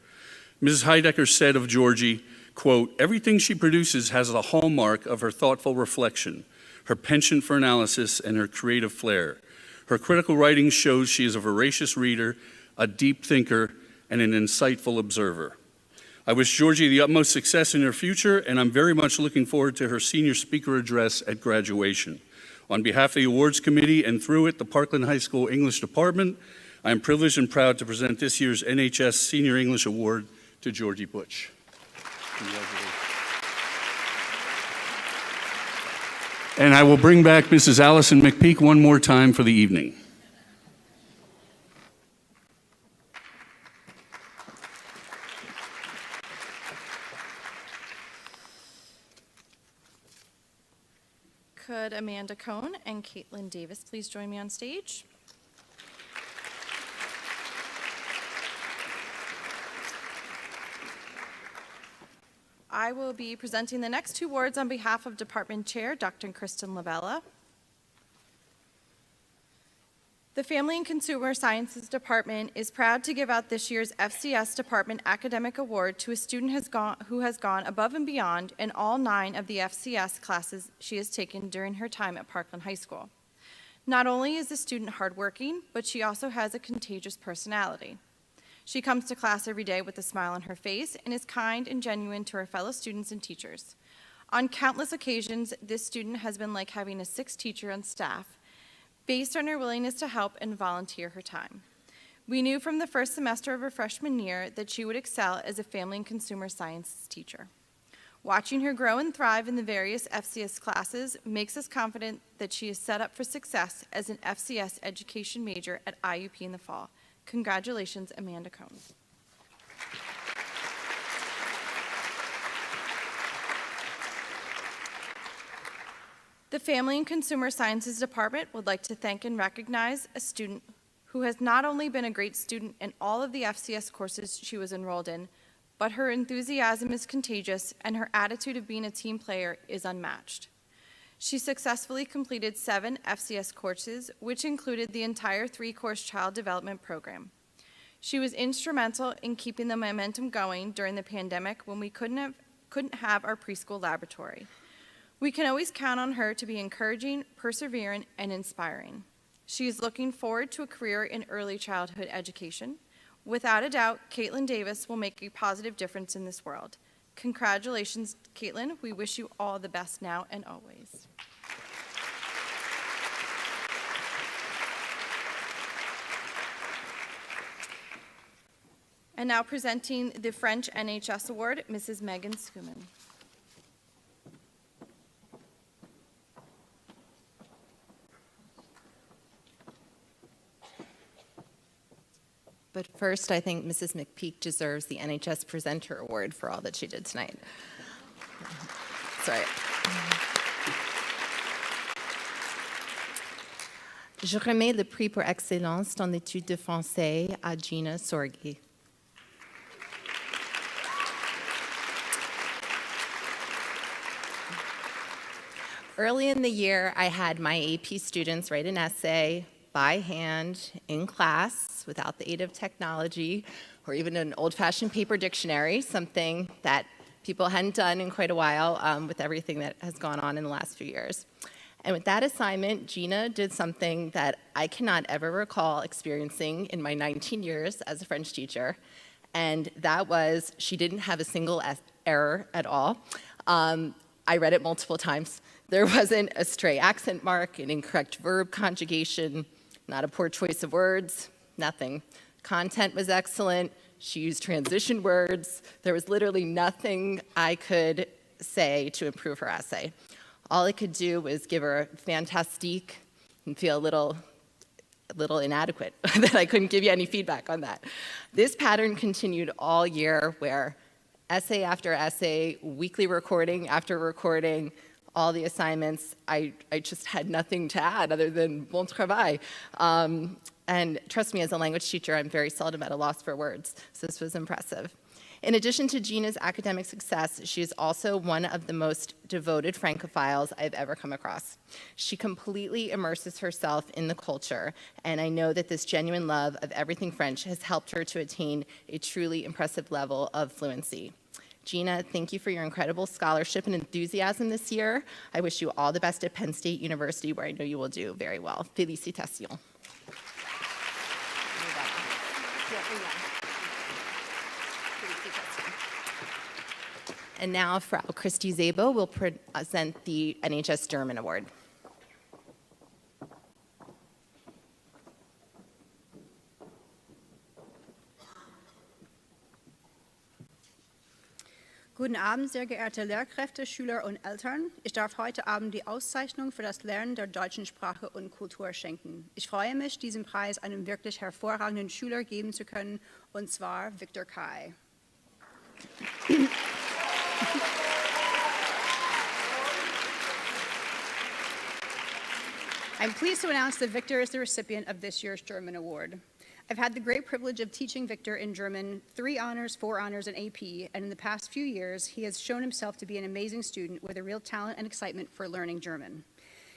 Mrs. Heidecker said of Georgie, quote, "Everything she produces has the hallmark of her thoughtful reflection, her penchant for analysis, and her creative flair. Her critical writing shows she is a voracious reader, a deep thinker, and an insightful observer. I wish Georgie the utmost success in her future, and I'm very much looking forward to her senior speaker address at graduation. On behalf of the awards committee and through it, the Parkland High School English Department, I am privileged and proud to present this year's NHS Senior English Award to Georgie Butch." And I will bring back Mrs. Allison McPeak one more time for the evening. Could Amanda Cohn and Caitlin Davis please join me on stage? I will be presenting the next 2 awards on behalf of Department Chair Dr. Kristen Lavella. The Family and Consumer Sciences Department is proud to give out this year's FCS Department Academic Award to a student who has gone above and beyond in all 9 of the FCS classes she has taken during her time at Parkland High School. Not only is the student hardworking, but she also has a contagious personality. She comes to class every day with a smile on her face and is kind and genuine to her fellow students and teachers. On countless occasions, this student has been like having a 6th teacher on staff, based on her willingness to help and volunteer her time. We knew from the first semester of her freshman year that she would excel as a family and consumer sciences teacher. Watching her grow and thrive in the various FCS classes makes us confident that she is set up for success as an FCS education major at IUP in the fall. Congratulations, Amanda Cohn. The Family and Consumer Sciences Department would like to thank and recognize a student who has not only been a great student in all of the FCS courses she was enrolled in, but her enthusiasm is contagious and her attitude of being a team player is unmatched. She successfully completed 7 FCS courses, which included the entire 3-course child development program. She was instrumental in keeping the momentum going during the pandemic when we couldn't have our preschool laboratory. We can always count on her to be encouraging, persevering, and inspiring. She is looking forward to a career in early childhood education. Without a doubt, Caitlin Davis will make a positive difference in this world. Congratulations, Caitlin. We wish you all the best now and always. And now presenting the French NHS Award, Mrs. Megan Schumann. But first, I think Mrs. McPeak deserves the NHS Presenter Award for all that she did tonight. That's right. Je remets le prix pour excellence dans l'étude de français à Gina Sorgi. Early in the year, I had my AP students write an essay by hand in class without the aid of technology or even an old-fashioned paper dictionary, something that people hadn't done in quite a while with everything that has gone on in the last few years. And with that assignment, Gina did something that I cannot ever recall experiencing in my 19 years as a French teacher, and that was she didn't have a single error at all. I read it multiple times. There wasn't a stray accent mark, an incorrect verb conjugation, not a poor choice of words, nothing. Content was excellent. She used transition words. There was literally nothing I could say to improve her essay. All I could do was give her a fantastique and feel a little inadequate that I couldn't give you any feedback on that. This pattern continued all year where essay after essay, weekly recording after recording, all the assignments, I just had nothing to add other than bon travail. And trust me, as a language teacher, I'm very seldom at a loss for words, so this was impressive. In addition to Gina's academic success, she is also one of the most devoted Francophiles I've ever come across. She completely immerses herself in the culture, and I know that this genuine love of everything French has helped her to attain a truly impressive level of fluency. Gina, thank you for your incredible scholarship and enthusiasm this year. I wish you all the best at Penn State University, where I know you will do very well. Félicitations. And now, Frau Christy Zabo will present the NHS German Award. Guten Abend, sehr geehrte Lehrkräfte, Schüler und Eltern. Ich darf heute Abend die Auszeichnung für das Lernen der deutschen Sprache und Kultur schenken. Ich freue mich, diesen Preis einem wirklich hervorragenden Schüler geben zu können, und zwar Viktor Kai. I'm pleased to announce that Victor is the recipient of this year's German Award. I've had the great privilege of teaching Victor in German 3 honors, 4 honors, and AP, and in the past few years, he has shown himself to be an amazing student with a real talent and excitement for learning German.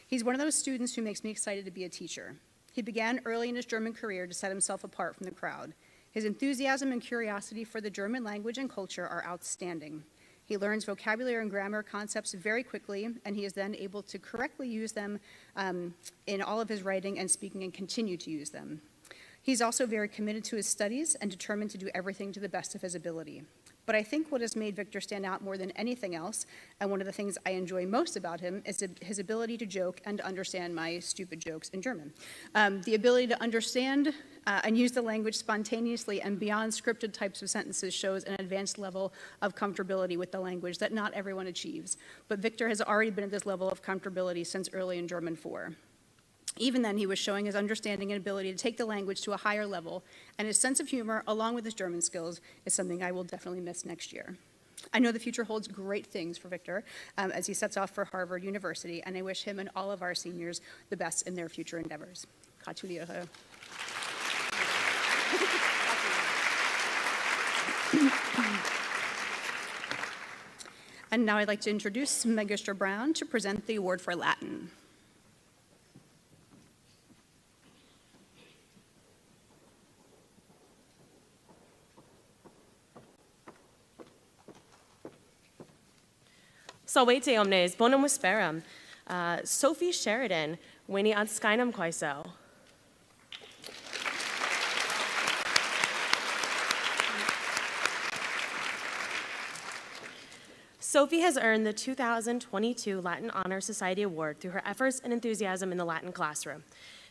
He's one of those students who makes me excited to be a teacher. He began early in his German career to set himself apart from the crowd. His enthusiasm and curiosity for the German language and culture are outstanding. He learns vocabulary and grammar concepts very quickly, and he is then able to correctly use them in all of his writing and speaking and continue to use them. He's also very committed to his studies and determined to do everything to the best of his ability. But I think what has made Victor stand out more than anything else, and one of the things I enjoy most about him, is his ability to joke and to understand my stupid jokes in German. The ability to understand and use the language spontaneously and beyond scripted types of sentences shows an advanced level of comfortability with the language that not everyone achieves. But Victor has already been at this level of comfortability since early in German 4. Even then, he was showing his understanding and ability to take the language to a higher level, and his sense of humor, along with his German skills, is something I will definitely miss next year. I know the future holds great things for Victor as he sets off for Harvard University, and I wish him and all of our seniors the best in their future endeavors. Gratuliere. And now I'd like to introduce Magister Brown to present the award for Latin. Salvete omnes, bonum vesperam. Sophie Sheridan, Winnie ad Skynum Quaisel. Sophie has earned the 2022 Latin Honor Society Award through her efforts and enthusiasm in the Latin classroom.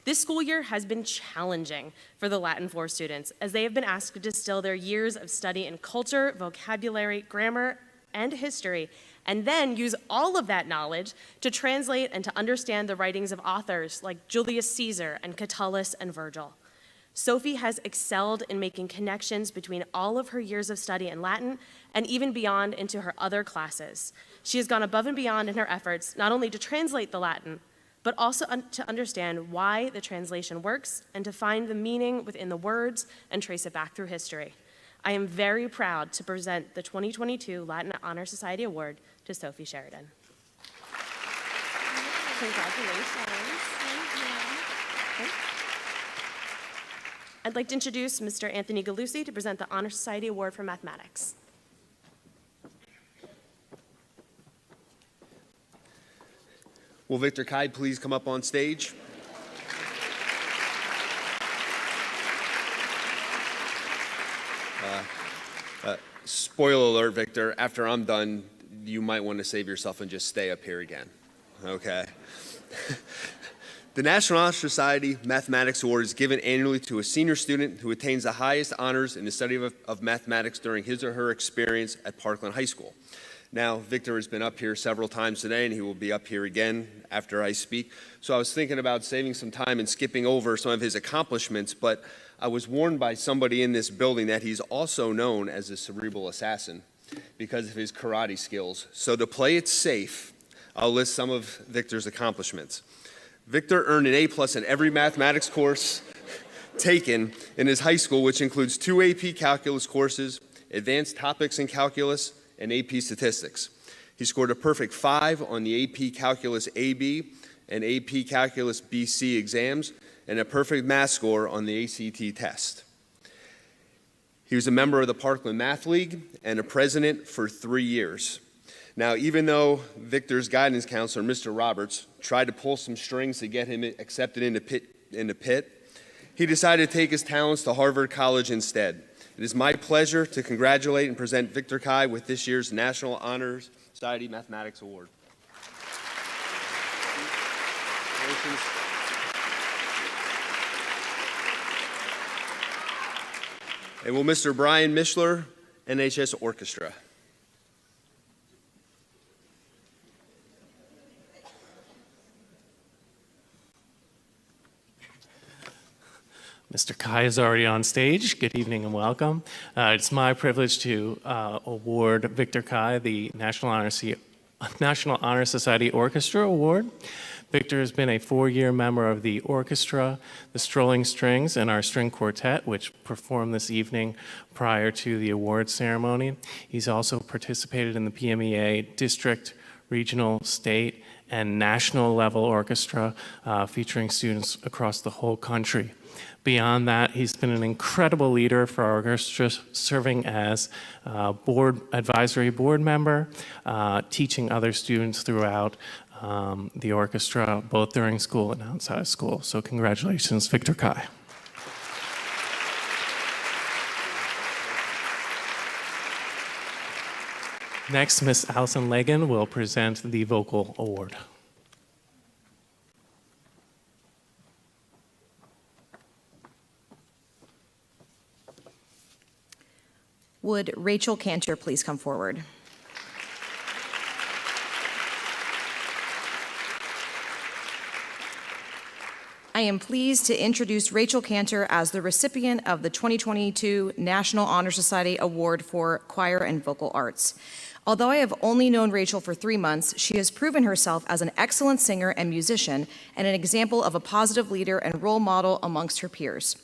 This school year has been challenging for the Latin 4 students, as they have been asked to distill their years of study in culture, vocabulary, grammar, and history, and then use all of that knowledge to translate and to understand the writings of authors like Julius Caesar and Catullus and Virgil. Sophie has excelled in making connections between all of her years of study in Latin and even beyond into her other classes. She has gone above and beyond in her efforts not only to translate the Latin, but also to understand why the translation works and to find the meaning within the words and trace it back through history. I am very proud to present the 2022 Latin Honor Society Award to Sophie Sheridan. Congratulations. I'd like to introduce Mr. Anthony Galusi to present the Honor Society Award for Mathematics. Will Victor Kai please come up on stage? Spoiler alert, Victor, after I'm done, you might want to save yourself and just stay up here again, okay? The National Honor Society Mathematics Award is given annually to a senior student who attains the highest honors in the study of mathematics during his or her experience at Parkland High School. Now, Victor has been up here several times today, and he will be up here again after I speak. So I was thinking about saving some time and skipping over some of his accomplishments, but I was warned by somebody in this building that he's also known as a cerebral assassin because of his karate skills. So to play it safe, I'll list some of Victor's accomplishments. Victor earned an A+ in every mathematics course taken in his high school, which includes 2 AP calculus courses, advanced topics in calculus, and AP statistics. He scored a perfect 5 on the AP Calculus AB and AP Calculus BC exams, and a perfect math score on the ACT test. He was a member of the Parkland Math League and a president for 3 years. Now, even though Victor's guidance counselor, Mr. Roberts, tried to pull some strings to get him accepted into Pitt, he decided to take his talents to Harvard College instead. It is my pleasure to congratulate and present Victor Kai with this year's National Honor Society Mathematics Award. And will Mr. Brian Mishler, NHS Orchestra. Mr. Kai is already on stage. Good evening and welcome. It's my privilege to award Victor Kai the National Honor Society Orchestra Award. Victor has been a 4-year member of the orchestra, the Strolling Strings, and our string quartet, which performed this evening prior to the award ceremony. He's also participated in the PMEA district, regional, state, and national level orchestra, featuring students across the whole country. Beyond that, he's been an incredible leader for our orchestra, serving as advisory board member, teaching other students throughout the orchestra, both during school and outside of school. So congratulations, Victor Kai. Next, Miss Allison Legan will present the Vocal Award. Would Rachel Cantor please come forward? I am pleased to introduce Rachel Cantor as the recipient of the 2022 National Honor Society Award for Choir and Vocal Arts. Although I have only known Rachel for 3 months, she has proven herself as an excellent singer and musician and an example of a positive leader and role model amongst her peers.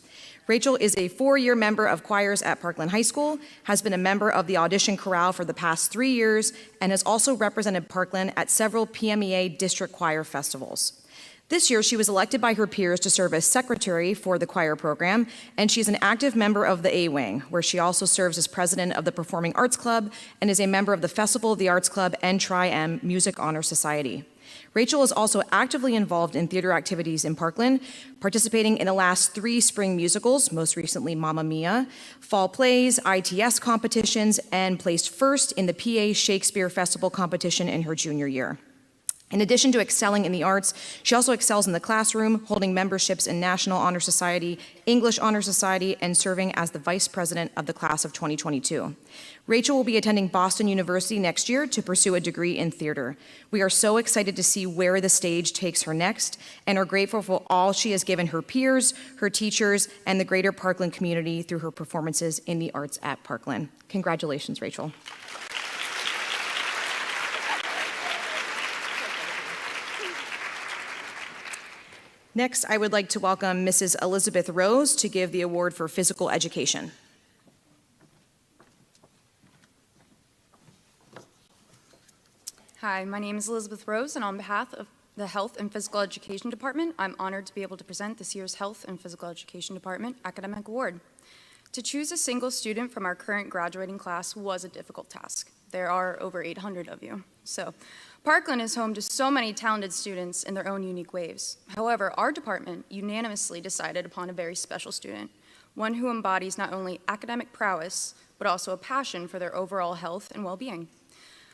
Rachel is a 4-year member of choirs at Parkland High School, has been a member of the audition chorale for the past 3 years, and has also represented Parkland at several PMEA district choir festivals. This year, she was elected by her peers to serve as secretary for the choir program, and she's an active member of the A-Wing, where she also serves as president of the Performing Arts Club and is a member of the Festival of the Arts Club and Tri-M Music Honor Society. Rachel is also actively involved in theater activities in Parkland, participating in the last 3 spring musicals, most recently Mamma Mia, fall plays, ITS competitions, and placed first in the PA Shakespeare Festival competition in her junior year. In addition to excelling in the arts, she also excels in the classroom, holding memberships in National Honor Society, English Honor Society, and serving as the vice president of the class of 2022. Rachel will be attending Boston University next year to pursue a degree in theater. We are so excited to see where the stage takes her next and are grateful for all she has given her peers, her teachers, and the greater Parkland community through her performances in the arts at Parkland. Congratulations, Rachel. Next, I would like to welcome Mrs. Elizabeth Rose to give the award for physical education. Hi, my name is Elizabeth Rose, and on behalf of the Health and Physical Education Department, I'm honored to be able to present this year's Health and Physical Education Department Academic Award. To choose a single student from our current graduating class was a difficult task. There are over 800 of you. So, Parkland is home to so many talented students in their own unique ways. However, our department unanimously decided upon a very special student, one who embodies not only academic prowess, but also a passion for their overall health and well-being.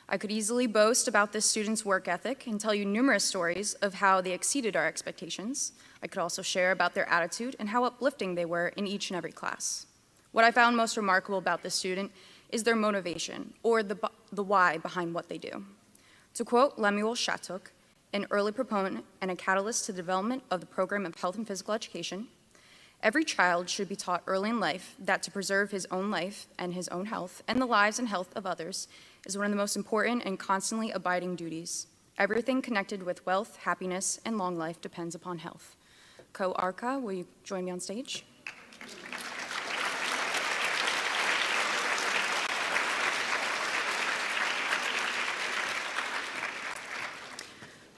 I could easily boast about this student's work ethic and tell you numerous stories of how they exceeded our expectations. I could also share about their attitude and how uplifting they were in each and every class. What I found most remarkable about this student is their motivation, or the why behind what they do. To quote Lemuel Shattuck, an early proponent and a catalyst to the development of the program of health and physical education, every child should be taught early in life that to preserve his own life and his own health and the lives and health of others is one of the most important and constantly abiding duties. Everything connected with wealth, happiness, and long life depends upon health. Co Arca, will you join me on stage?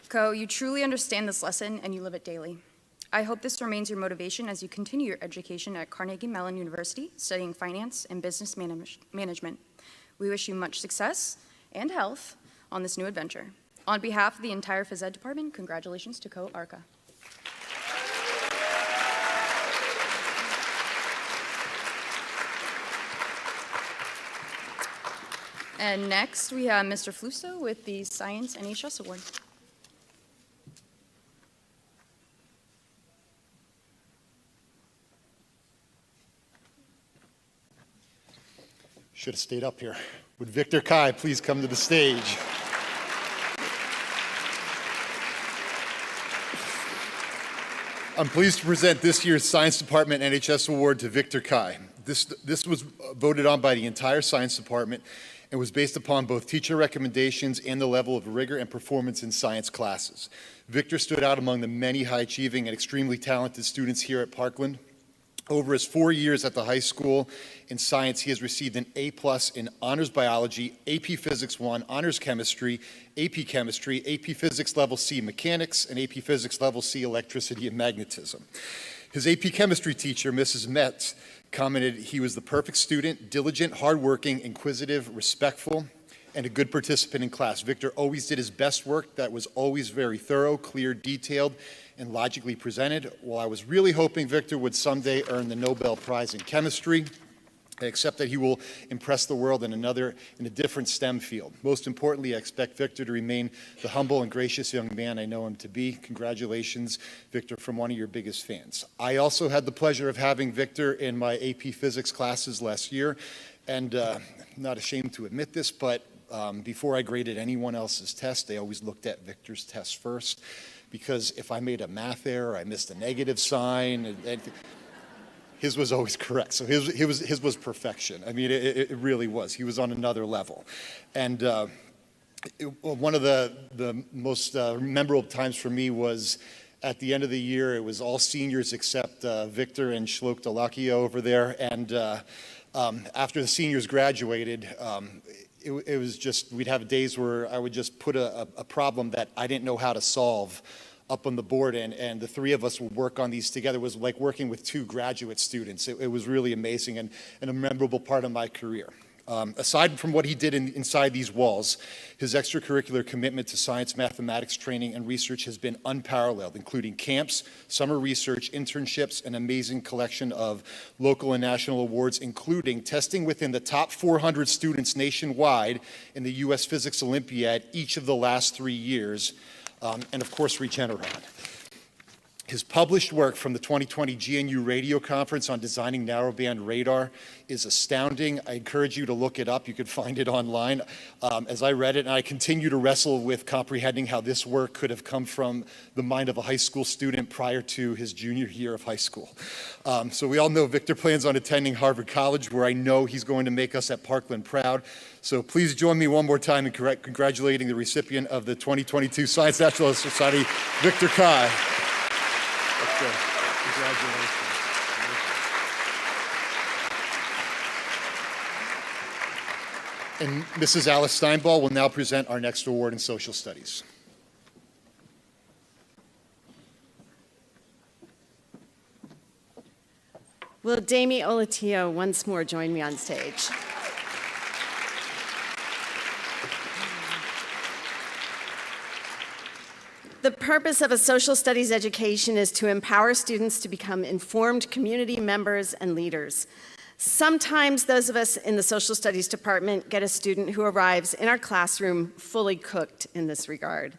Co, you truly understand this lesson and you live it daily. I hope this remains your motivation as you continue your education at Carnegie Mellon University, studying finance and business management. We wish you much success and health on this new adventure. On behalf of the entire Phys Ed department, congratulations to Co Arca. And next, we have Mr. Fluso with the Science NHS Award. Should have stayed up here. Would Victor Kai please come to the stage? I'm pleased to present this year's Science Department NHS Award to Victor Kai. This was voted on by the entire Science Department and was based upon both teacher recommendations and the level of rigor and performance in science classes. Victor stood out among the many high-achieving and extremely talented students here at Parkland. Over his 4 years at the high school in science, he has received an A+ in Honors Biology, AP Physics 1, Honors Chemistry, AP Chemistry, AP Physics Level C Mechanics, and AP Physics Level C Electricity and Magnetism. His AP Chemistry teacher, Mrs. Metz, commented he was the perfect student, diligent, hardworking, inquisitive, respectful, and a good participant in class. Victor always did his best work that was always very thorough, clear, detailed, and logically presented. While I was really hoping Victor would someday earn the Nobel Prize in Chemistry, except that he will impress the world in a different STEM field. Most importantly, I expect Victor to remain the humble and gracious young man I know him to be. Congratulations, Victor, from one of your biggest fans. I also had the pleasure of having Victor in my AP Physics classes last year, and I'm not ashamed to admit this, but before I graded anyone else's test, they always looked at Victor's test first, because if I made a math error, I missed a negative sign, and his was always correct. So his was perfection. I mean, it really was. He was on another level. And one of the most memorable times for me was at the end of the year. It was all seniors except Victor and Shlok Dalakia over there. And after the seniors graduated, it was just, we'd have days where I would just put a problem that I didn't know how to solve up on the board, and the three of us would work on these together. It was like working with two graduate students. It was really amazing and a memorable part of my career. Aside from what he did inside these walls, his extracurricular commitment to science, mathematics, training, and research has been unparalleled, including camps, summer research, internships, an amazing collection of local and national awards, including testing within the top 400 students nationwide in the U.S. Physics Olympiad each of the last 3 years, and of course Regeneron. His published work from the 2020 GNU Radio Conference on designing narrowband radar is astounding. I encourage you to look it up. You can find it online. As I read it, and I continue to wrestle with comprehending how this work could have come from the mind of a high school student prior to his junior year of high school. So we all know Victor plans on attending Harvard College, where I know he's going to make us at Parkland proud. So please join me one more time in congratulating the recipient of the 2022 Science National Society, Victor Kai. Congratulations. And Mrs. Alice Steinball will now present our next award in social studies. Will Damie Olatillo once more join me on stage? The purpose of a social studies education is to empower students to become informed community members and leaders. Sometimes those of us in the social studies department get a student who arrives in our classroom fully cooked in this regard.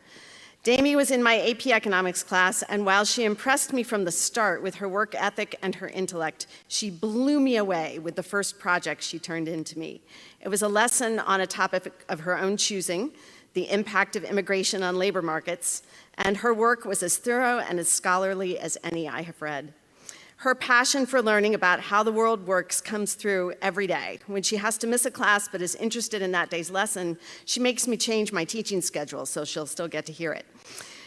Damie was in my AP economics class, and while she impressed me from the start with her work ethic and her intellect, she blew me away with the first project she turned in to me. It was a lesson on a topic of her own choosing, the impact of immigration on labor markets, and her work was as thorough and as scholarly as any I have read. Her passion for learning about how the world works comes through every day. When she has to miss a class but is interested in that day's lesson, she makes me change my teaching schedule so she'll still get to hear it.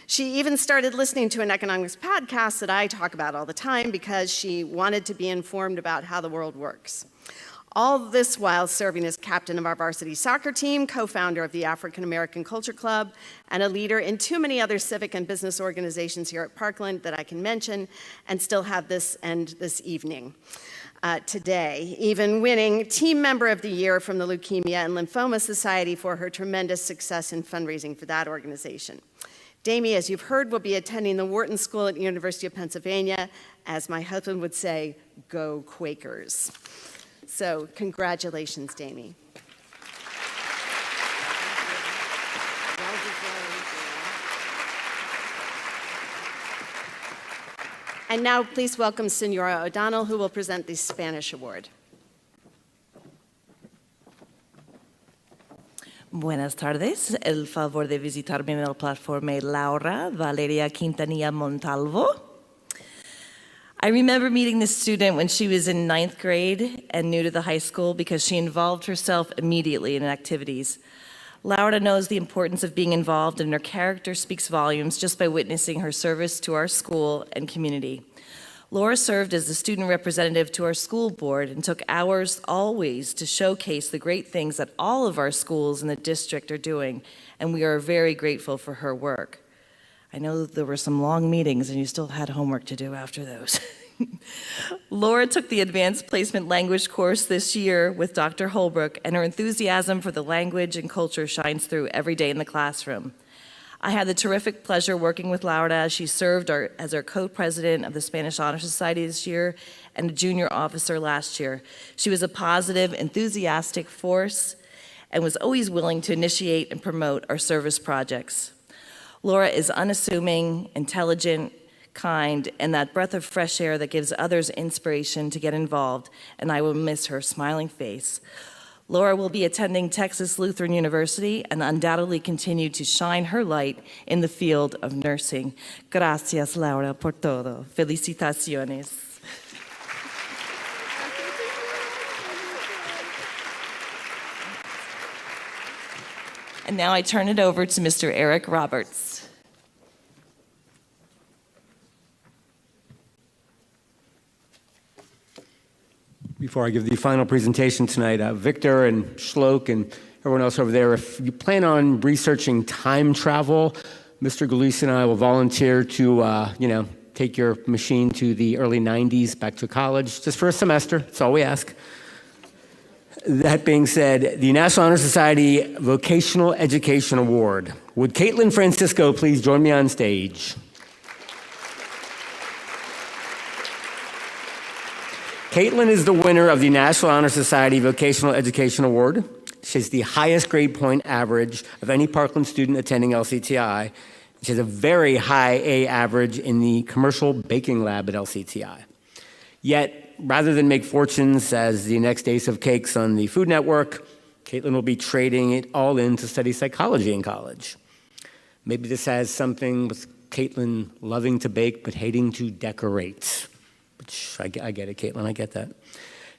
She even started listening to an economics podcast that I talk about all the time because she wanted to be informed about how the world works. All this while serving as captain of our varsity soccer team, co-founder of the African American Culture Club, and a leader in too many other civic and business organizations here at Parkland that I can mention, and still have this end this evening. Today, even winning Team Member of the Year from the Leukemia and Lymphoma Society for her tremendous success in fundraising for that organization. Damie, as you've heard, will be attending the Wharton School at the University of Pennsylvania. As my husband would say, go Quakers. So congratulations, Damie. And now please welcome Senora O'Donnell, who will present the Spanish Award. Buenas tardes. El favor de visitarme en el plataforma Laura Valeria Quintanilla Montalvo. I remember meeting this student when she was in 9th grade and new to the high school because she involved herself immediately in activities. Laura knows the importance of being involved, and her character speaks volumes just by witnessing her service to our school and community. Laura served as the student representative to our school board and took hours always to showcase the great things that all of our schools in the district are doing, and we are very grateful for her work. I know there were some long meetings and you still had homework to do after those. Laura took the advanced placement language course this year with Dr. Holbrook, and her enthusiasm for the language and culture shines through every day in the classroom. I had the terrific pleasure working with Laura as she served as our co-president of the Spanish Honor Society this year and a junior officer last year. She was a positive, enthusiastic force and was always willing to initiate and promote our service projects. Laura is unassuming, intelligent, kind, and that breath of fresh air that gives others inspiration to get involved, and I will miss her smiling face. Laura will be attending Texas Lutheran University and undoubtedly continue to shine her light in the field of nursing. Gracias, Laura, por todo. Felicitaciones. And now I turn it over to Mr. Eric Roberts. Before I give the final presentation tonight, Victor and Shlok and everyone else over there, if you plan on researching time travel, Mr. Galisi and I will volunteer to, take your machine to the early 90s back to college, just for a semester. That's all we ask. That being said, the National Honor Society Vocational Education Award. Would Caitlin Francisco please join me on stage? Caitlin is the winner of the National Honor Society Vocational Education Award. She has the highest grade point average of any Parkland student attending LCTI, She has a very high A average in the commercial baking lab at LCTI. Yet, rather than make fortunes as the next ace of cakes on the Food Network, Caitlin will be trading it all in to study psychology in college. Maybe this has something with Caitlin loving to bake but hating to decorate. Which I get it, Caitlin, I get that.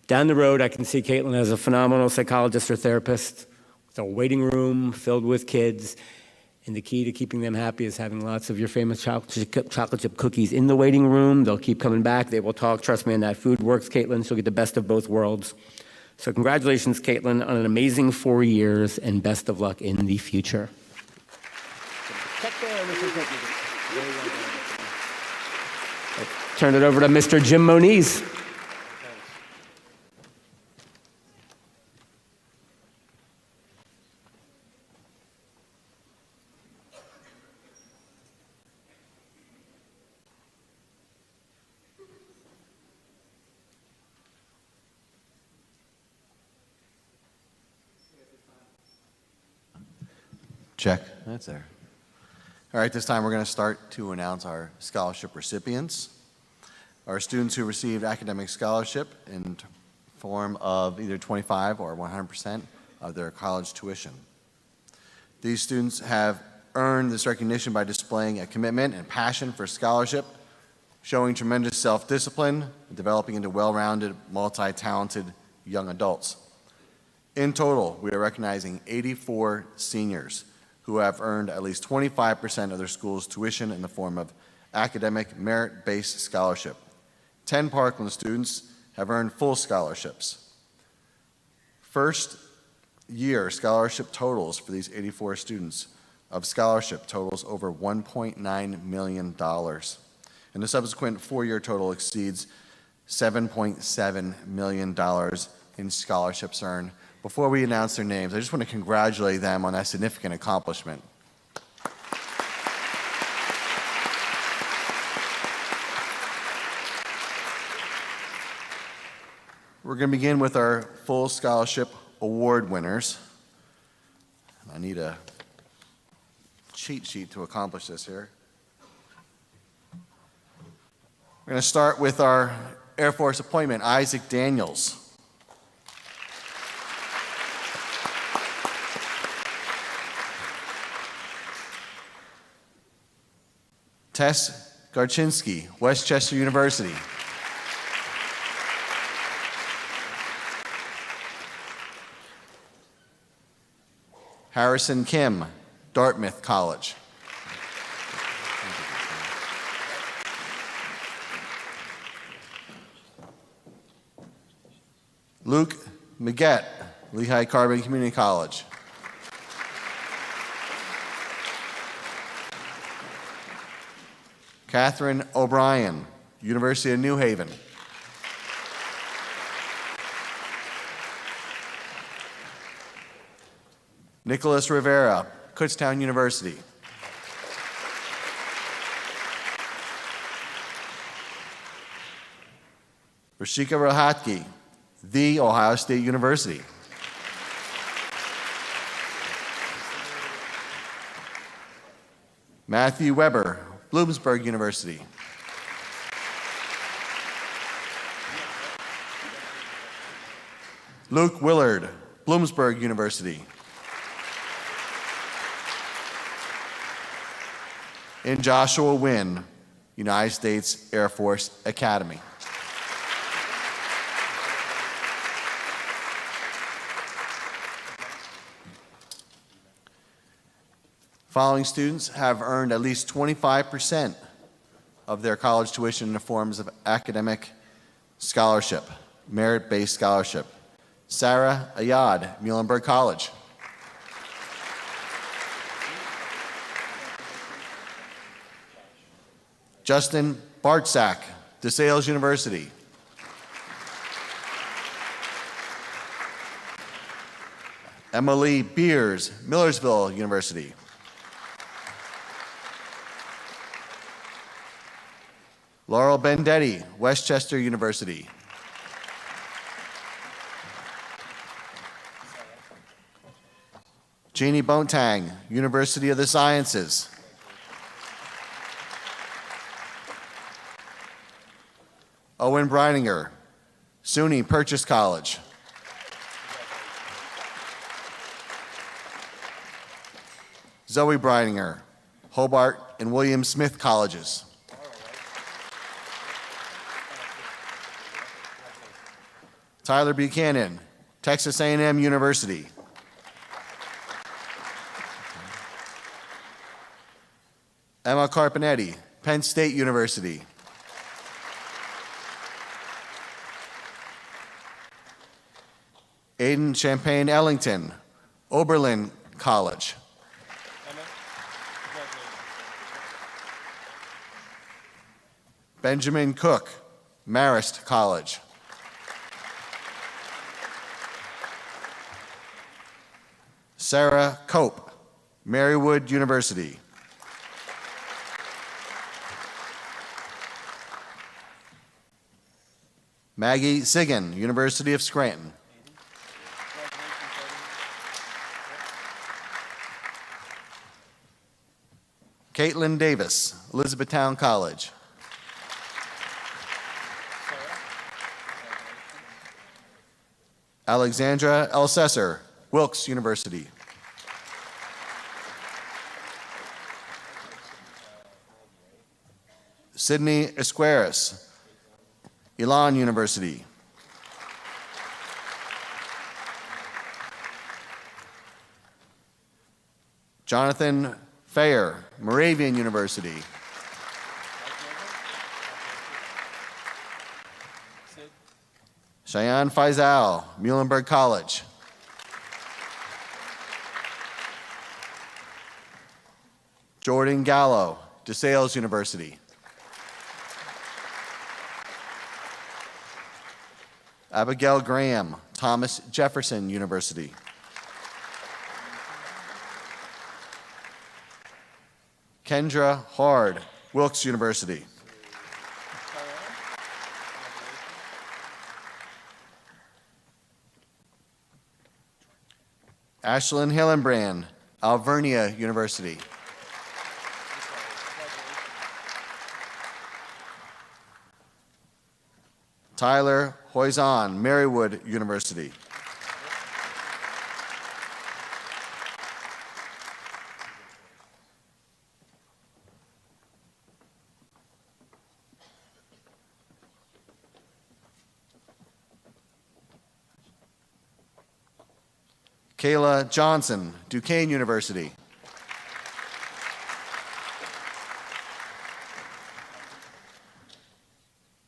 Down the road, I can see Caitlin as a phenomenal psychologist or therapist with a waiting room filled with kids. And the key to keeping them happy is having lots of your famous chocolate chip cookies in the waiting room. They'll keep coming back. They will talk. Trust me, and that food works, Caitlin. She'll get the best of both worlds. So congratulations, Caitlin, on an amazing 4 years, and best of luck in the future. Turn it over to Mr. Jim Moniz. Check. That's there. All right, this time we're going to start to announce our scholarship recipients. Our students who received academic scholarship in form of either 25 or 100% of their college tuition. These students have earned this recognition by displaying a commitment and passion for scholarship, showing tremendous self-discipline, and developing into well-rounded, multi-talented young adults. In total, we are recognizing 84 seniors who have earned at least 25% of their school's tuition in the form of academic merit-based scholarship. 10 Parkland students have earned full scholarships. First year scholarship totals for these 84 students of scholarship totals over $1.9 million. And the subsequent 4-year total exceeds $7.7 million in scholarships earned. Before we announce their names, I just want to congratulate them on that significant accomplishment. We're going to begin with our full scholarship award winners. I need a cheat sheet to accomplish this here. We're going to start with our Air Force appointment, Isaac Daniels. Tess Garchinsky, Westchester University. Harrison Kim, Dartmouth College. Luke Maggette, Lehigh Carbon Community College. Catherine O'Brien, University of New Haven. Nicholas Rivera, Kutztown University. Rashika Rohatgi, The Ohio State University. Matthew Weber, Bloomsburg University. Luke Willard, Bloomsburg University. And Joshua Wynn, United States Air Force Academy. Following students have earned at least 25% of their college tuition in the forms of academic scholarship, merit-based scholarship. Sarah Ayad, Muhlenberg College. Justin Bartsak, DeSales University. Emily Beers, Millersville University. Laurel Bendetti, Westchester University. Jeannie Bontang, University of the Sciences. Owen Breininger, SUNY Purchase College. Zoe Breininger, Hobart and William Smith Colleges. Tyler Buchanan, Texas A&M University. Emma Carpinetti, Penn State University. Aiden Champagne Ellington, Oberlin College. Benjamin Cook, Marist College. Sarah Cope, Marywood University. Maggie Sigan, University of Scranton. Caitlin Davis, Elizabethtown College. Alexandra Elsesser, Wilkes University. Sydney Esqueras, Elon University. Jonathan Fayer, Moravian University. Cheyenne Faisal, Muhlenberg College. Jordan Gallo, DeSales University. Abigail Graham, Thomas Jefferson University. Kendra Hard, Wilkes University. Ashlyn Hillenbrand, Alvernia University. Tyler Hoyzon, Marywood University. Kayla Johnson, Duquesne University.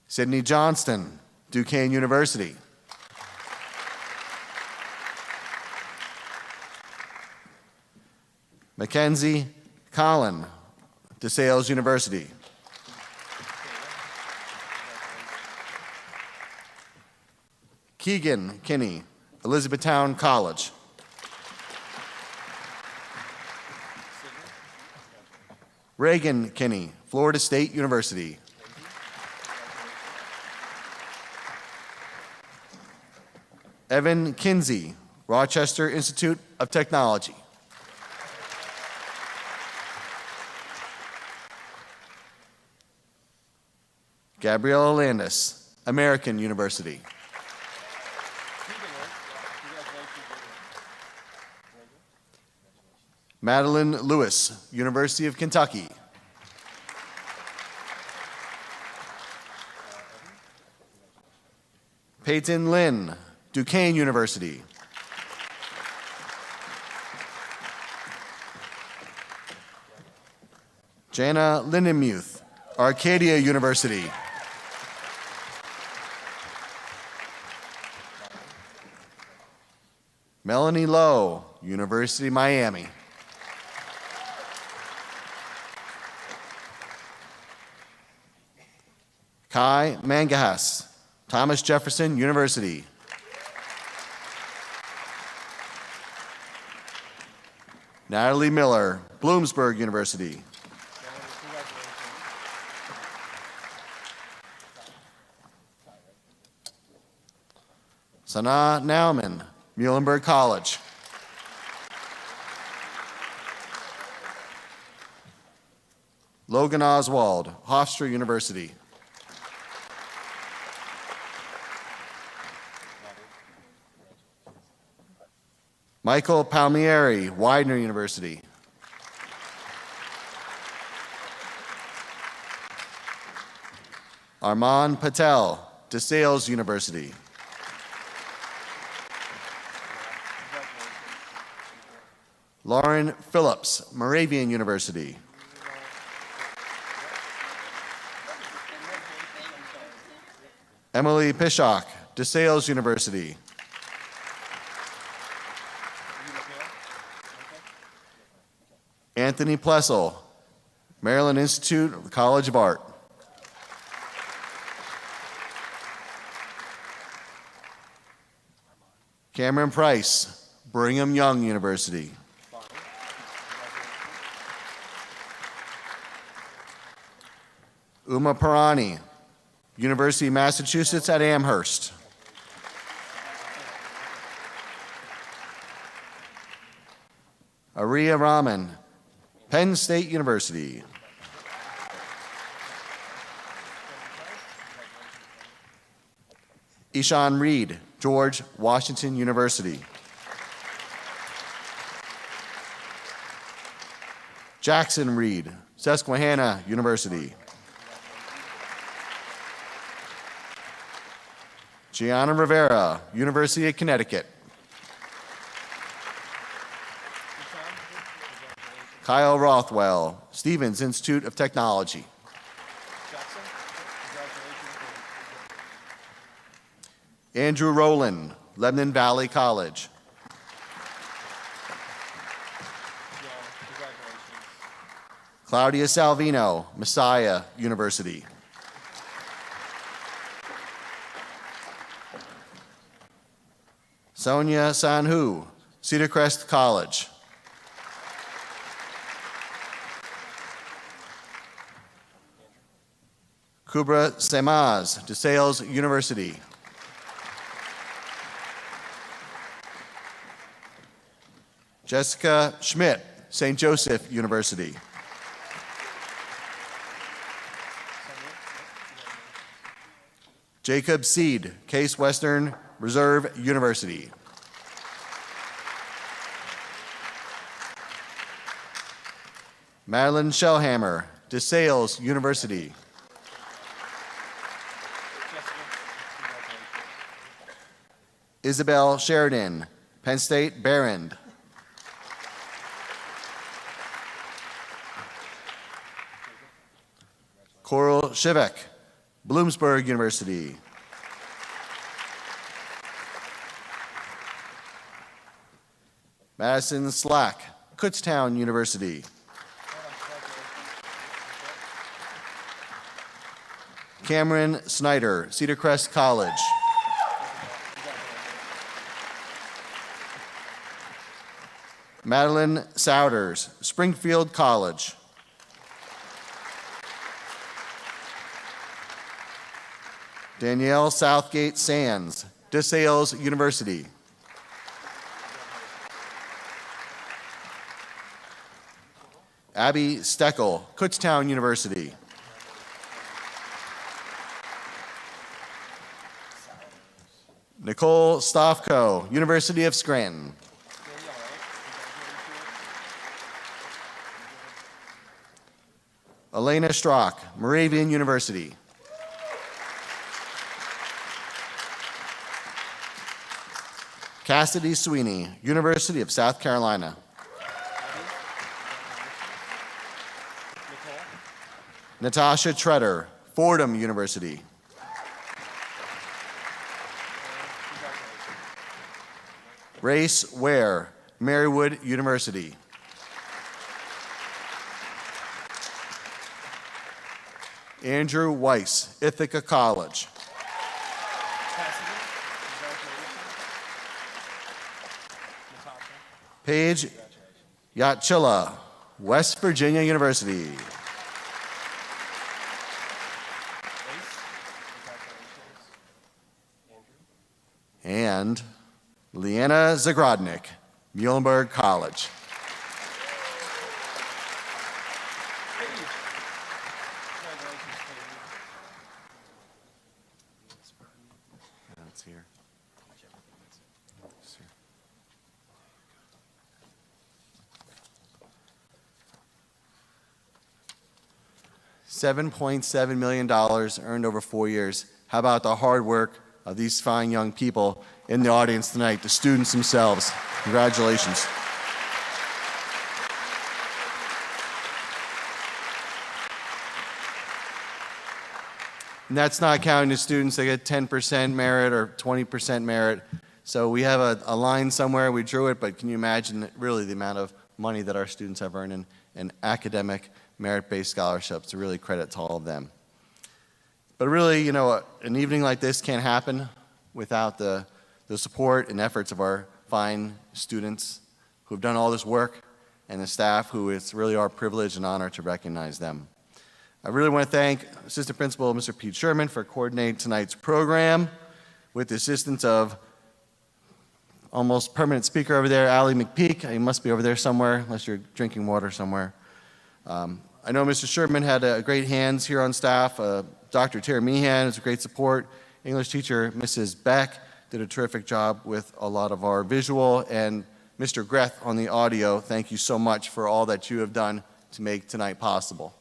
Sydney Johnston, Duquesne University. Mackenzie Collin, DeSales University. Keegan Kinney, Elizabethtown College. Reagan Kinney, Florida State University. Evan Kinsey, Rochester Institute of Technology. Gabriella Landis, American University. Madeline Lewis, University of Kentucky. Peyton Lynn, Duquesne University. Jana Lindenmuth, Arcadia University. Melanie Lowe, University of Miami. Kai Mangahas, Thomas Jefferson University. Natalie Miller, Bloomsburg University. Sanaa Nauman, Muhlenberg College. Logan Oswald, Hofstra University. Michael Palmieri, Widener University. Armand Patel, DeSales University. Lauren Phillips, Moravian University. Emily Pishock, DeSales University. Anthony Plessel, Maryland Institute of the College of Art. Cameron Price, Brigham Young University. Uma Parani, University of Massachusetts at Amherst. Ariya Raman, Penn State University. Ishan Reed, George Washington University. Jackson Reed, Susquehanna University. Gianna Rivera, University of Connecticut. Kyle Rothwell, Stevens Institute of Technology. Andrew Rowland, Lebanon Valley College. Claudia Salvino, Messiah University. Sonia Sanhu, Cedar Crest College. Kubra Semaz, DeSales University. Jessica Schmidt, St. Joseph University. Jacob Seed, Case Western Reserve University. Madeline Shellhammer, DeSales University. Isabel Sheridan, Penn State Behrend. Coral Shivek, Bloomsburg University. Madison Slack, Kutztown University. Cameron Snyder, Cedar Crest College. Madeline Souders, Springfield College. Danielle Southgate Sands, DeSales University. Abby Steckel, Kutztown University. Nicole Stofko, University of Scranton. Elena Strock, Moravian University. Cassidy Sweeney, University of South Carolina. Natasha Treader, Fordham University. Race Ware, Marywood University. Andrew Weiss, Ithaca College. Paige Yatchilla, West Virginia University. And Leanna Zagrodnik, Muhlenberg College. That's here. $7.7 million earned over 4 years. How about the hard work of these fine young people in the audience tonight, the students themselves? Congratulations. And that's not counting the students that get 10% merit or 20% merit. So we have a line somewhere, we drew it, but can you imagine really the amount of money that our students have earned in academic merit-based scholarships? To really credit to all of them. But really, you know, an evening like this can't happen without the support and efforts of our fine students who have done all this work, and the staff who it's really our privilege and honor to recognize them. I really want to thank Assistant Principal Mr. Pete Sherman for coordinating tonight's program with the assistance of almost permanent speaker over there, Allie McPeak. He must be over there somewhere, unless you're drinking water somewhere. I know Mr. Sherman had great hands here on staff. Dr. Terry Meehan was a great support. English teacher Mrs. Beck did a terrific job with a lot of our visual. And Mr. Greth on the audio, thank you so much for all that you have done to make tonight possible.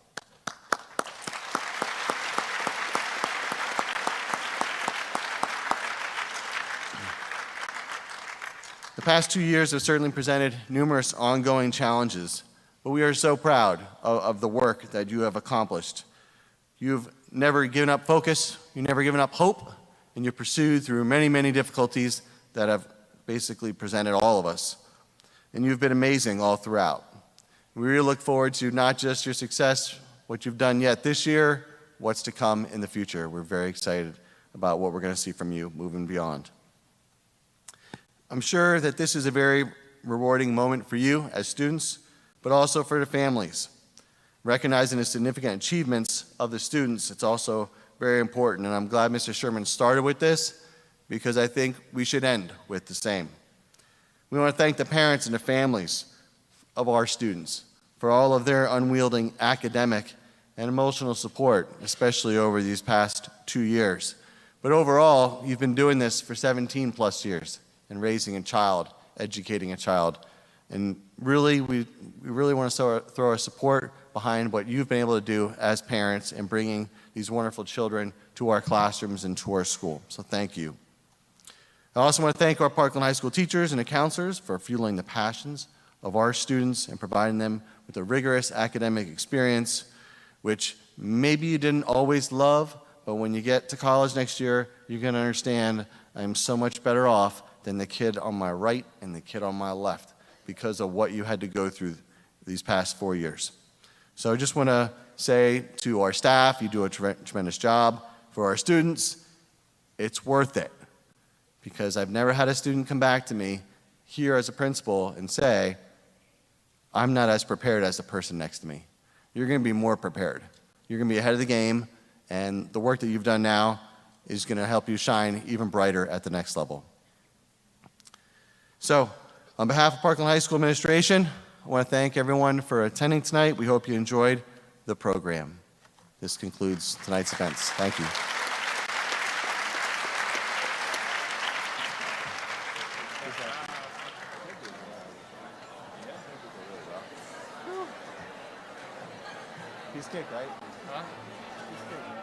The past 2 years have certainly presented numerous ongoing challenges, but we are so proud of the work that you have accomplished. You've never given up focus, you've never given up hope, and you've pursued through many, many difficulties that have basically presented all of us. And you've been amazing all throughout. We really look forward to not just your success, what you've done yet this year, what's to come in the future. We're very excited about what we're going to see from you moving beyond. I'm sure that this is a very rewarding moment for you as students, but also for the families. Recognizing the significant achievements of the students, it's also very important, and I'm glad Mr. Sherman started with this because I think we should end with the same. We want to thank the parents and the families of our students for all of their unwielding academic and emotional support, especially over these past 2 years. But overall, you've been doing this for 17 plus years and raising a child, educating a child. And really, we really want to throw our support behind what you've been able to do as parents in bringing these wonderful children to our classrooms and to our school. So thank you. I also want to thank our Parkland High School teachers and the counselors for fueling the passions of our students and providing them with a rigorous academic experience, which maybe you didn't always love, but when you get to college next year, you're going to understand I'm so much better off than the kid on my right and the kid on my left because of what you had to go through these past 4 years. So I just want to say to our staff, you do a tremendous job. For our students, it's worth it, because I've never had a student come back to me here as a principal and say, I'm not as prepared as the person next to me. You're going to be more prepared. You're going to be ahead of the game, and the work that you've done now is going to help you shine even brighter at the next level. So, on behalf of Parkland High School administration, I want to thank everyone for attending tonight. We hope you enjoyed the program. This concludes tonight's events. Thank you. He's kicked, right? Huh? He's kicked.